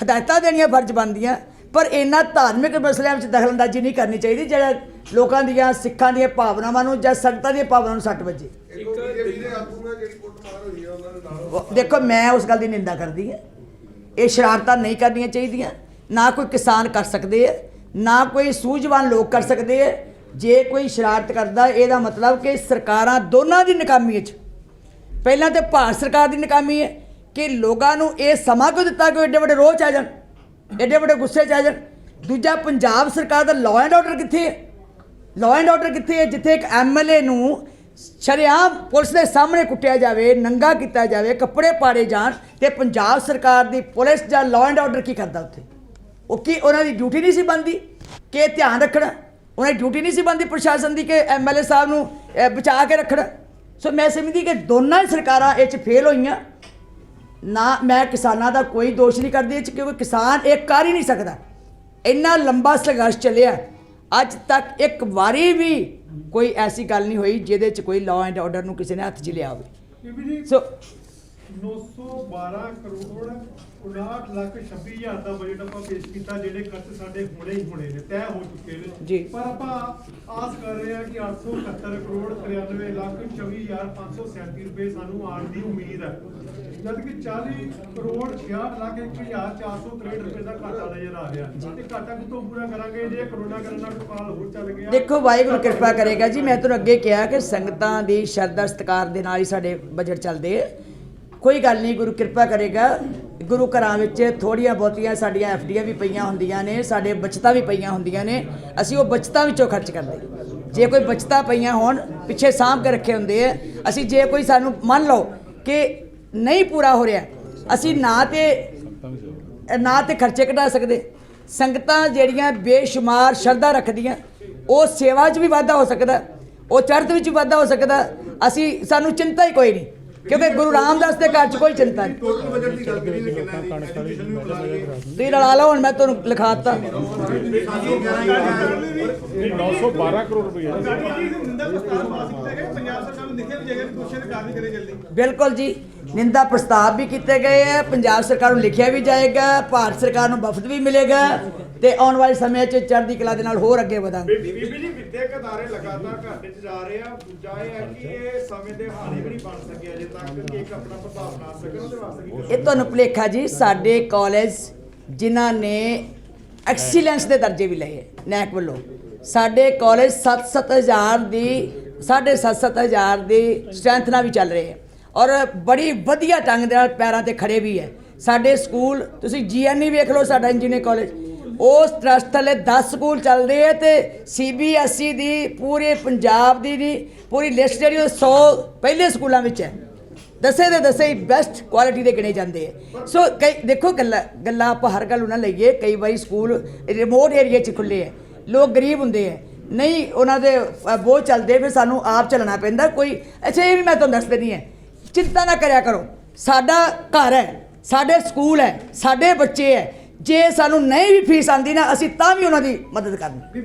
ਹਦਾਇਤਾਂ ਦੇਣੀਆਂ ਫਰਜ਼ ਬਣਦੀਆਂ, ਪਰ ਇਹਨਾਂ ਧਾਰਮਿਕ ਮਸਲਿਆਂ ਵਿੱਚ ਦਖਲਅੰਦਾਜ਼ੀ ਨਹੀਂ ਕਰਨੀ ਚਾਹੀਦੀ ਜਿਹੜਾ ਲੋਕਾਂ ਦੀਆਂ ਸਿੱਖਾਂ ਦੀਆਂ ਭਾਵਨਾਵਾਂ ਨੂੰ ਜਾਂ ਸੰਗਤਾਂ ਦੀਆਂ ਭਾਵਨਾਵਾਂ ਨੂੰ ਸੱਟ ਵੱਜੇ। ਦੇਖੋ ਮੈਂ ਉਸ ਗੱਲ ਦੀ ਨਿੰਦਾ ਕਰਦੀ ਹਾਂ, ਇਹ ਸ਼ਰਾਰਤਾਂ ਨਹੀਂ ਕਰਨੀਆਂ ਚਾਹੀਦੀਆਂ, ਨਾ ਕੋਈ ਕਿਸਾਨ ਕਰ ਸਕਦੇ ਹੈ, ਨਾ ਕੋਈ ਸੂਝਵਾਨ ਲੋਕ ਕਰ ਸਕਦੇ ਹੈ। ਜੇ ਕੋਈ ਸ਼ਰਾਰਤ ਕਰਦਾ ਇਹਦਾ ਮਤਲਬ ਕਿ ਸਰਕਾਰਾਂ ਦੋਨਾਂ ਦੀ ਨਾਕਾਮੀ 'ਚ, ਪਹਿਲਾਂ ਤਾਂ ਭਾਰਤ ਸਰਕਾਰ ਦੀ ਨਾਕਾਮੀ ਹੈ ਕਿ ਲੋਕਾਂ ਨੂੰ ਇਹ ਸਮਾਂ ਕਿਉਂ ਦਿੱਤਾ ਕਿ ਐਡੇ ਵੱਡੇ ਰੋਹ 'ਚ ਆ ਜਾਣ, ਐਡੇ ਵੱਡੇ ਗੁੱਸੇ 'ਚ ਆ ਜਾਣ। ਦੂਜਾ ਪੰਜਾਬ ਸਰਕਾਰ ਦਾ ਲਾਅ ਐਂਡ ਆਰਡਰ ਕਿੱਥੇ ਹੈ? ਲਾਅ ਐਂਡ ਆਰਡਰ ਕਿੱਥੇ ਹੈ? ਜਿੱਥੇ ਇੱਕ ਐਮਐਲਏ ਨੂੰ ਸ਼ਰੇਆਮ ਪੁਲਿਸ ਦੇ ਸਾਹਮਣੇ ਕੁੱਟਿਆ ਜਾਵੇ, ਨੰਗਾ ਕੀਤਾ ਜਾਵੇ, ਕੱਪੜੇ ਪਾੜੇ ਜਾਣ, ਤੇ ਪੰਜਾਬ ਸਰਕਾਰ ਦੀ ਪੁਲਿਸ ਜਾਂ ਲਾਅ ਐਂਡ ਆਰਡਰ ਕੀ ਕਰਦਾ ਉੱਥੇ? ਉਹ ਕੀ ਉਹਨਾਂ ਦੀ ਡਿਊਟੀ ਨਹੀਂ ਸੀ ਬਣਦੀ ਕਿ ਧਿਆਨ ਰੱਖਣਾ? ਉਹਨਾਂ ਦੀ ਡਿਊਟੀ ਨਹੀਂ ਸੀ ਬਣਦੀ ਪ੍ਰਸ਼ਾਸਨ ਦੀ ਕਿ ਐਮਐਲਏ ਸਾਹਿਬ ਨੂੰ ਬਚਾ ਕੇ ਰੱਖਣਾ? ਸੋ ਮੈਂ ਸਮਝਦੀ ਕਿ ਦੋਨਾਂ ਹੀ ਸਰਕਾਰਾਂ ਇਹ 'ਚ ਫੇਲ ਹੋਈਆਂ। ਨਾ ਮੈਂ ਕਿਸਾਨਾਂ ਦਾ ਕੋਈ ਦੋਸ਼ ਨਹੀਂ ਕਰਦੀ ਇਹ 'ਚ, ਕਿਉਂਕਿ ਕਿਸਾਨ ਇਹ ਕਰ ਹੀ ਨਹੀਂ ਸਕਦਾ। ਇੰਨਾ ਲੰਬਾ ਸੰਘਰਸ਼ ਚੱਲਿਆ, ਅੱਜ ਤੱਕ ਇੱਕ ਵਾਰੀ ਵੀ ਕੋਈ ਐਸੀ ਗੱਲ ਨਹੀਂ ਹੋਈ ਜਿਹਦੇ 'ਚ ਕੋਈ ਲਾਅ ਐਂਡ ਆਰਡਰ ਨੂੰ ਕਿਸੇ ਨੇ ਹੱਥ 'ਚ ਲਿਆ ਹੋਵੇ। ਸੋ 912 ਕਰੋੜ 59,26,000 ਦਾ ਬਜਟ ਆਪਾਂ ਪੇਸ਼ ਕੀਤਾ, ਜਿਹੜੇ ਖਰਚ ਸਾਡੇ ਹੁਣੇ ਹੀ ਹੋਣੇ ਨੇ, ਤੈਅ ਹੋ ਚੁੱਕੇ ਨੇ ਜੀ। ਪਰ ਆਪਾਂ ਆਸ ਕਰ ਰਹੇ ਹਾਂ ਕਿ 871 ਕਰੋੜ 93,94,537 ਰੁਪਏ ਸਾਨੂੰ ਆਉਣ ਦੀ ਉਮੀਦ ਹੈ, ਜਦ ਕਿ 40 ਕਰੋੜ 66,01,463 ਰੁਪਏ ਦਾ ਘਾਟਾ ਨਜ਼ਰ ਆ ਰਿਹਾ। ਤੇ ਘਾਟਾ ਕਿੱਥੋਂ ਪੂਰਾ ਕਰਾਂਗੇ ਜੇ ਕਰੋਨਾ ਕਰਨਾ ਕਾਲ ਹੋਰ ਚੱਲ ਗਿਆ? ਦੇਖੋ ਵਾਹਿਗੁਰੂ ਕਿਰਪਾ ਕਰੇਗਾ ਜੀ। ਮੈਂ ਤੁਹਾਨੂੰ ਅੱਗੇ ਕਿਹਾ ਕਿ ਸੰਗਤਾਂ ਦੀ ਸ਼ਰਧਾ ਸਤਿਕਾਰ ਦੇ ਨਾਲ ਹੀ ਸਾਡੇ ਬਜਟ ਚੱਲਦੇ ਹੈ। ਕੋਈ ਗੱਲ ਨਹੀਂ, ਗੁਰੂ ਕਿਰਪਾ ਕਰੇਗਾ। ਗੁਰੂ ਘਰਾਂ ਵਿੱਚ ਥੋੜ੍ਹੀਆਂ ਬਹੁਤੀਆਂ ਸਾਡੀਆਂ ਐਫਡੀਆਂ ਵੀ ਪਈਆਂ ਹੁੰਦੀਆਂ ਨੇ, ਸਾਡੇ ਬਚਤਾਂ ਵੀ ਪਈਆਂ ਹੁੰਦੀਆਂ ਨੇ, ਅਸੀਂ ਉਹ ਬਚਤਾਂ ਵਿੱਚੋਂ ਖਰਚ ਕਰਦੇ। ਜੇ ਕੋਈ ਬਚਤਾਂ ਪਈਆਂ ਹੋਣ ਪਿੱਛੇ ਸਾਂਭ ਕੇ ਰੱਖੇ ਹੁੰਦੇ ਆ, ਅਸੀਂ ਜੇ ਕੋਈ ਸਾਨੂੰ ਮੰਨ ਲਓ ਕਿ ਨਹੀਂ ਪੂਰਾ ਹੋ ਰਿਹਾ, ਅਸੀਂ ਨਾ ਤੇ ਖਰਚੇ ਘਟਾ ਸਕਦੇ। ਸੰਗਤਾਂ ਜਿਹੜੀਆਂ ਬੇਸ਼ੁਮਾਰ ਸ਼ਰਧਾ ਰੱਖਦੀਆਂ, ਉਹ ਸੇਵਾ 'ਚ ਵੀ ਵਾਧਾ ਹੋ ਸਕਦਾ, ਉਹ ਚੜ੍ਹਤ ਵਿੱਚ ਵੀ ਵਾਧਾ ਹੋ ਸਕਦਾ। ਸਾਨੂੰ ਚਿੰਤਾ ਹੀ ਕੋਈ ਨਹੀਂ, ਕਿਉਂਕਿ ਗੁਰੂ ਰਾਮਦਾਸ ਦੇ ਘਰ 'ਚ ਕੋਈ ਚਿੰਤਾ ਨਹੀਂ। ਟੋਟਲ ਬਜਟ ਦੀ ਗੱਲ ਕਰੀਏ ਤਾਂ ਕਿੰਨਾ ਹੈ? ਐਜੂਕੇਸ਼ਨ ਵੀ ਬੁਲਾ ਲਈਏ, ਤੁਸੀਂ ਰਲਾ ਲਓ, ਹੁਣ ਮੈਂ ਤੁਹਾਨੂੰ ਲਿਖਾਤਾ 912 ਕਰੋੜ ਰੁਪਏ। ਬਿਲਕੁਲ ਜੀ, ਨਿੰਦਾ ਪ੍ਰਸਤਾਵ ਵੀ ਕੀਤੇ ਗਏ ਹੈ, ਪੰਜਾਬ ਸਰਕਾਰ ਨੂੰ ਲਿਖਿਆ ਵੀ ਜਾਏਗਾ, ਭਾਰਤ ਸਰਕਾਰ ਨੂੰ ਵਫਦ ਵੀ ਮਿਲੇਗਾ, ਤੇ ਆਉਣ ਵਾਲੇ ਸਮੇਂ 'ਚ ਚੜ੍ਹਦੀ ਕਲਾ ਦੇ ਨਾਲ ਹੋਰ ਅੱਗੇ ਵਧਾਂਗੇ। ਬੀਬੀ ਜੀ, ਵਿਦਿਅਕ ਅਦਾਰੇ ਲਗਾਤਾਰ ਘਾਟੇ 'ਚ ਜਾ ਰਹੇ ਆ। ਦੂਜਾ ਇਹ ਹੈ ਕਿ ਇਹ ਸਮੇਂ ਦੇ ਹਾਲੇ ਵੀ ਨਹੀਂ ਬਣ ਸਕਿਆ ਅਜੇ ਤੱਕ ਕਿ ਇੱਕ ਆਪਣਾ ਪ੍ਰਭਾਵ ਬਣਾ ਸਕਣ, ਉਹਦੇ ਵਾਸਤੇ ਕੀ ਇਹ ਤੁਹਾਨੂੰ ਭੁਲੇਖਾ ਜੀ, ਸਾਡੇ ਕਾਲਜ ਜਿਨ੍ਹਾਂ ਨੇ ਐਕਸੀਲੈਂਸ ਦੇ ਦਰਜੇ ਵੀ ਲਏ ਨੈਕ ਵੱਲੋਂ, ਸਾਡੇ ਕਾਲਜ 7-7 ਹਜ਼ਾਰ ਦੀ ਸਟਰੈਂਥ ਨਾਲ ਵੀ ਚੱਲ ਰਹੇ ਹੈ, ਔਰ ਬੜੀ ਵਧੀਆ ਢੰਗ ਦੇ ਨਾਲ ਪੈਰਾਂ ਤੇ ਖੜੇ ਵੀ ਹੈ। ਸਾਡੇ ਸਕੂਲ ਤੁਸੀਂ GNE ਵੇਖ ਲਓ, ਸਾਡਾ ਇੰਜੀਨੀਅਰ ਕਾਲਜ, ਉਸ ਟਰਸਟ ਥੱਲੇ 10 ਸਕੂਲ ਚੱਲਦੇ ਹੈ, ਤੇ CBSE ਦੀ ਪੂਰੇ ਪੰਜਾਬ ਦੀ ਪੂਰੀ ਲਿਸਟ ਜਿਹੜੀ ਉਹ 100 ਪਹਿਲੇ ਸਕੂਲਾਂ ਵਿੱਚ ਹੈ। ਦਸੇ ਦੇ ਦਸੇ ਹੀ ਬੈਸਟ ਕੁਆਲਿਟੀ ਦੇ ਗਿਣੇ ਜਾਂਦੇ ਹੈ। ਸੋ ਕਈ ਦੇਖੋ ਗੱਲਾਂ ਆਪਾਂ ਹਰ ਗੱਲ ਨਾ ਲਈਏ, ਕਈ ਵਾਰੀ ਸਕੂਲ ਰਿਮੋਟ ਏਰੀਆ 'ਚ ਖੁੱਲ੍ਹੇ ਹੈ, ਲੋਕ ਗਰੀਬ ਹੁੰਦੇ ਹੈ, ਨਹੀਂ ਉਹਨਾਂ ਦੇ ਬੋਝ ਚੱਲਦੇ, ਫਿਰ ਸਾਨੂੰ ਆਪ ਚੱਲਣਾ ਪੈਂਦਾ। ਕੋਈ ਅੱਛਾ, ਇਹ ਵੀ ਮੈਂ ਤੁਹਾਨੂੰ ਦੱਸ ਦਿੰਦੀ ਹੈ, ਚਿੰਤਾ ਨਾ ਕਰਿਆ ਕਰੋ, ਸਾਡਾ ਘਰ ਹੈ, ਸਾਡੇ ਸਕੂਲ ਹੈ, ਸਾਡੇ ਬੱਚੇ ਹੈ, ਜੇ ਸਾਨੂੰ ਨਹੀਂ ਵੀ ਫੀਸ ਆਂਦੀ ਨਾ ਅਸੀਂ ਤਾਂ ਵੀ ਉਹਨਾਂ ਦੀ ਮਦਦ ਕਰਨੀ।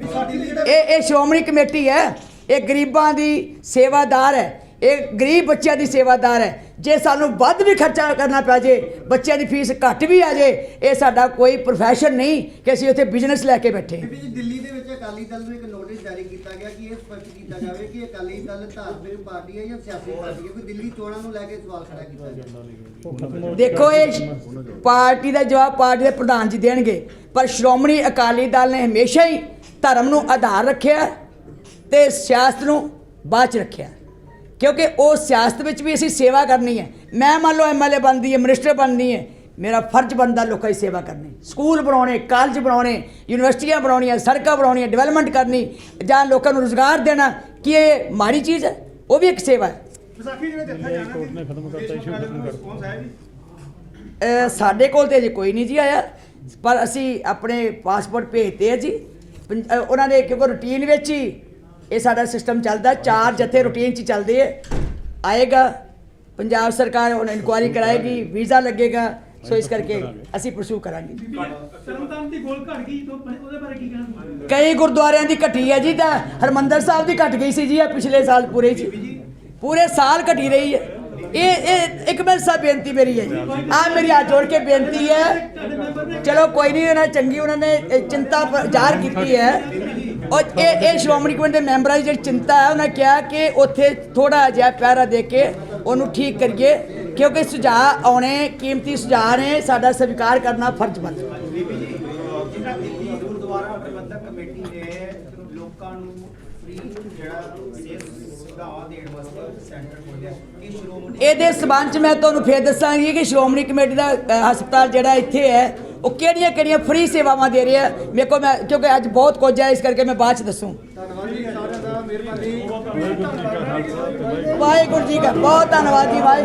ਇਹ ਸ਼੍ਰੋਮਣੀ ਕਮੇਟੀ ਹੈ, ਇਹ ਗਰੀਬਾਂ ਦੀ ਸੇਵਾਦਾਰ ਹੈ, ਇਹ ਗਰੀਬ ਬੱਚਿਆਂ ਦੀ ਸੇਵਾਦਾਰ ਹੈ। ਜੇ ਸਾਨੂੰ ਵੱਧ ਵੀ ਖਰਚਾ ਕਰਨਾ ਪੈ ਜੇ, ਬੱਚਿਆਂ ਦੀ ਫੀਸ ਘੱਟ ਵੀ ਆ ਜੇ, ਇਹ ਸਾਡਾ ਕੋਈ ਪ੍ਰੋਫੈਸ਼ਨ ਨਹੀਂ ਕਿ ਅਸੀਂ ਉੱਥੇ ਬਿਜ਼ਨਸ ਲੈ ਕੇ ਬੈਠੇ। ਬੀਬੀ ਜੀ, ਦਿੱਲੀ ਦੇ ਵਿੱਚ ਅਕਾਲੀ ਦਲ ਨੂੰ ਇੱਕ ਨੋਟਿਸ ਜਾਰੀ ਕੀਤਾ ਗਿਆ ਕਿ ਇਹ ਸਪਸ਼ਟ ਕੀਤਾ ਜਾਵੇ ਕਿ ਅਕਾਲੀ ਦਲ ਧਾਰਮਿਕ ਪਾਰਟੀ ਹੈ ਜਾਂ ਸਿਆਸੀ ਪਾਰਟੀ ਹੈ, ਕਿਉਂਕਿ ਦਿੱਲੀ ਚੋਣਾਂ ਨੂੰ ਲੈ ਕੇ ਸਵਾਲ ਖੜਾ ਕੀਤਾ ਗਿਆ। ਦੇਖੋ, ਇਹ ਪਾਰਟੀ ਦਾ ਜਵਾਬ ਪਾਰਟੀ ਦੇ ਪ੍ਰਧਾਨ ਜੀ ਦੇਣਗੇ, ਪਰ ਸ਼੍ਰੋਮਣੀ ਅਕਾਲੀ ਦਲ ਨੇ ਹਮੇਸ਼ਾ ਹੀ ਧਰਮ ਨੂੰ ਆਧਾਰ ਰੱਖਿਆ ਤੇ ਸਿਆਸਤ ਨੂੰ ਬਾਅਦ 'ਚ ਰੱਖਿਆ, ਕਿਉਂਕਿ ਉਹ ਸਿਆਸਤ ਵਿੱਚ ਵੀ ਅਸੀਂ ਸੇਵਾ ਕਰਨੀ ਹੈ। ਮੈਂ ਮੰਨ ਲਓ MLA ਬਣਦੀ ਹੈ, ਮਿਨਿਸਟਰ ਬਣਨੀ ਹੈ, ਮੇਰਾ ਫਰਜ਼ ਬਣਦਾ ਲੋਕਾਂ ਦੀ ਸੇਵਾ ਕਰਨੀ, ਸਕੂਲ ਬਣਾਉਣੇ, ਕਾਲਜ ਬਣਾਉਣੇ, ਯੂਨੀਵਰਸਿਟੀਆਂ ਬਣਾਉਣੀਆਂ, ਸੜਕਾਂ ਬਣਾਉਣੀਆਂ, ਡਿਵੈਲਪਮੈਂਟ ਕਰਨੀ, ਜਾਂ ਲੋਕਾਂ ਨੂੰ ਰੁਜ਼ਗਾਰ ਦੇਣਾ। ਕੀ ਇਹ ਮਾੜੀ ਚੀਜ਼ ਹੈ? ਉਹ ਵੀ ਇੱਕ ਸੇਵਾ ਹੈ। ਵਿਸਾਖੀ ਜਿਹੜੇ ਦੇਖਿਆ ਜਾਣਾ ਕੋਰਟ ਨੇ ਖਤਮ ਕਰਤਾ, ਇਸ਼ੂ ਖਤਮ ਕਰਤਾ। ਰਿਸਪੌਂਸ ਹੈ ਜੀ? ਸਾਡੇ ਕੋਲ ਤੇ ਅਜੇ ਕੋਈ ਨਹੀਂ ਜੀ ਆਇਆ, ਪਰ ਅਸੀਂ ਆਪਣੇ ਪਾਸਪੋਰਟ ਭੇਜਤੇ ਆ ਜੀ। ਉਹਨਾਂ ਨੇ ਕਿਉਂਕਿ ਰੂਟੀਨ ਵਿੱਚ ਹੀ ਇਹ ਸਾਡਾ ਸਿਸਟਮ ਚੱਲਦਾ, 4 ਜਥੇ ਰੂਟੀਨ 'ਚ ਚੱਲਦੇ ਹੈ। ਆਏਗਾ, ਪੰਜਾਬ ਸਰਕਾਰ ਹੁਣ ਇਨਕੁਆਇਰੀ ਕਰਾਏਗੀ, ਵੀਜ਼ਾ ਲੱਗੇਗਾ, ਸੋ ਇਸ ਕਰਕੇ ਅਸੀਂ ਪਰਸੂ ਕਰਾਂਗੇ। ਤਰਨਤਾਰਨ ਦੀ ਗੋਲ ਘਟ ਗਈ ਤਾਂ ਉਹਦੇ ਬਾਰੇ ਕੀ ਕਹਿਣਾ? ਕਈ ਗੁਰਦੁਆਰਿਆਂ ਦੀ ਘਟੀ ਹੈ ਜੀ, ਤਾਂ ਹਰਮੰਦਰ ਸਾਹਿਬ ਦੀ ਘਟ ਗਈ ਸੀ ਜੀ, ਇਹ ਪਿਛਲੇ ਸਾਲ ਪੂਰੇ ਸਾਲ ਘਟੀ ਰਹੀ ਹੈ। ਇਹ ਇੱਕ ਮਿੰਟ ਸਾਹਿਬ ਬੇਨਤੀ ਮੇਰੀ ਹੈ ਜੀ, ਮੇਰੀ ਹੱਥ ਜੋੜ ਕੇ ਬੇਨਤੀ ਹੈ, ਚਲੋ ਕੋਈ ਨਹੀਂ, ਉਹਨਾਂ ਨੇ ਚਿੰਤਾ ਜ਼ਾਹਰ ਕੀਤੀ ਹੈ, ਔਰ ਇਹ ਸ਼੍ਰੋਮਣੀ ਕਮੇਟੀ ਦੇ ਮੈਂਬਰਾਂ ਦੀ ਜਿਹੜੀ ਚਿੰਤਾ ਹੈ, ਉਹਨਾਂ ਕਿਹਾ ਕਿ ਉੱਥੇ ਥੋੜਾ ਜਿਹਾ ਪਹਿਰਾ ਦੇ ਕੇ ਉਹਨੂੰ ਠੀਕ ਕਰੀਏ, ਕਿਉਂਕਿ ਸੁਝਾਅ ਆਉਣੇ ਕੀਮਤੀ ਸੁਝਾਅ ਨੇ, ਸਾਡਾ ਸਵੀਕਾਰ ਕਰਨਾ ਫਰਜ਼ ਬਣਦਾ। ਜਿਹੜਾ ਦਿੱਲੀ ਗੁਰਦੁਆਰਾ ਪ੍ਰਬੰਧਕ ਕਮੇਟੀ ਨੇ ਲੋਕਾਂ ਨੂੰ ਫ੍ਰੀ ਜਿਹੜਾ ਸਿਹਤ ਸੁਵਿਧਾਵਾਂ ਦੇਣ ਵਾਸਤੇ ਸੈਂਟਰ ਖੋਲ੍ਹਿਆ, ਕਿ ਸ਼੍ਰੋਮਣੀ ਇਹਦੇ ਸਬੰਧ 'ਚ ਮੈਂ ਤੁਹਾਨੂੰ ਫੇਰ ਦੱਸਾਂਗੀ ਕਿ ਸ਼੍ਰੋਮਣੀ ਕਮੇਟੀ ਦਾ ਹਸਪਤਾਲ ਜਿਹੜਾ ਇੱਥੇ ਹੈ ਉਹ ਕਿਹੜੀਆਂ ਫ੍ਰੀ ਸੇਵਾਵਾਂ ਦੇ ਰਿਹਾ ਮੇਰੇ ਕੋਲ, ਮੈਂ ਕਿਉਂਕਿ ਅੱਜ ਬਹੁਤ ਕੁਝ ਹੈ, ਇਸ ਕਰਕੇ ਮੈਂ ਬਾਅਦ 'ਚ ਦੱਸੂ। ਧੰਨਵਾਦ ਜੀ ਸਾਰਿਆਂ ਦਾ, ਮਿਹਰਬਾਨੀ। ਵਾਹਿਗੁਰੂ ਜੀ ਕਾ ਬਹੁਤ ਧੰਨਵਾਦ ਜੀ। ਵਾਹਿਗੁਰੂ।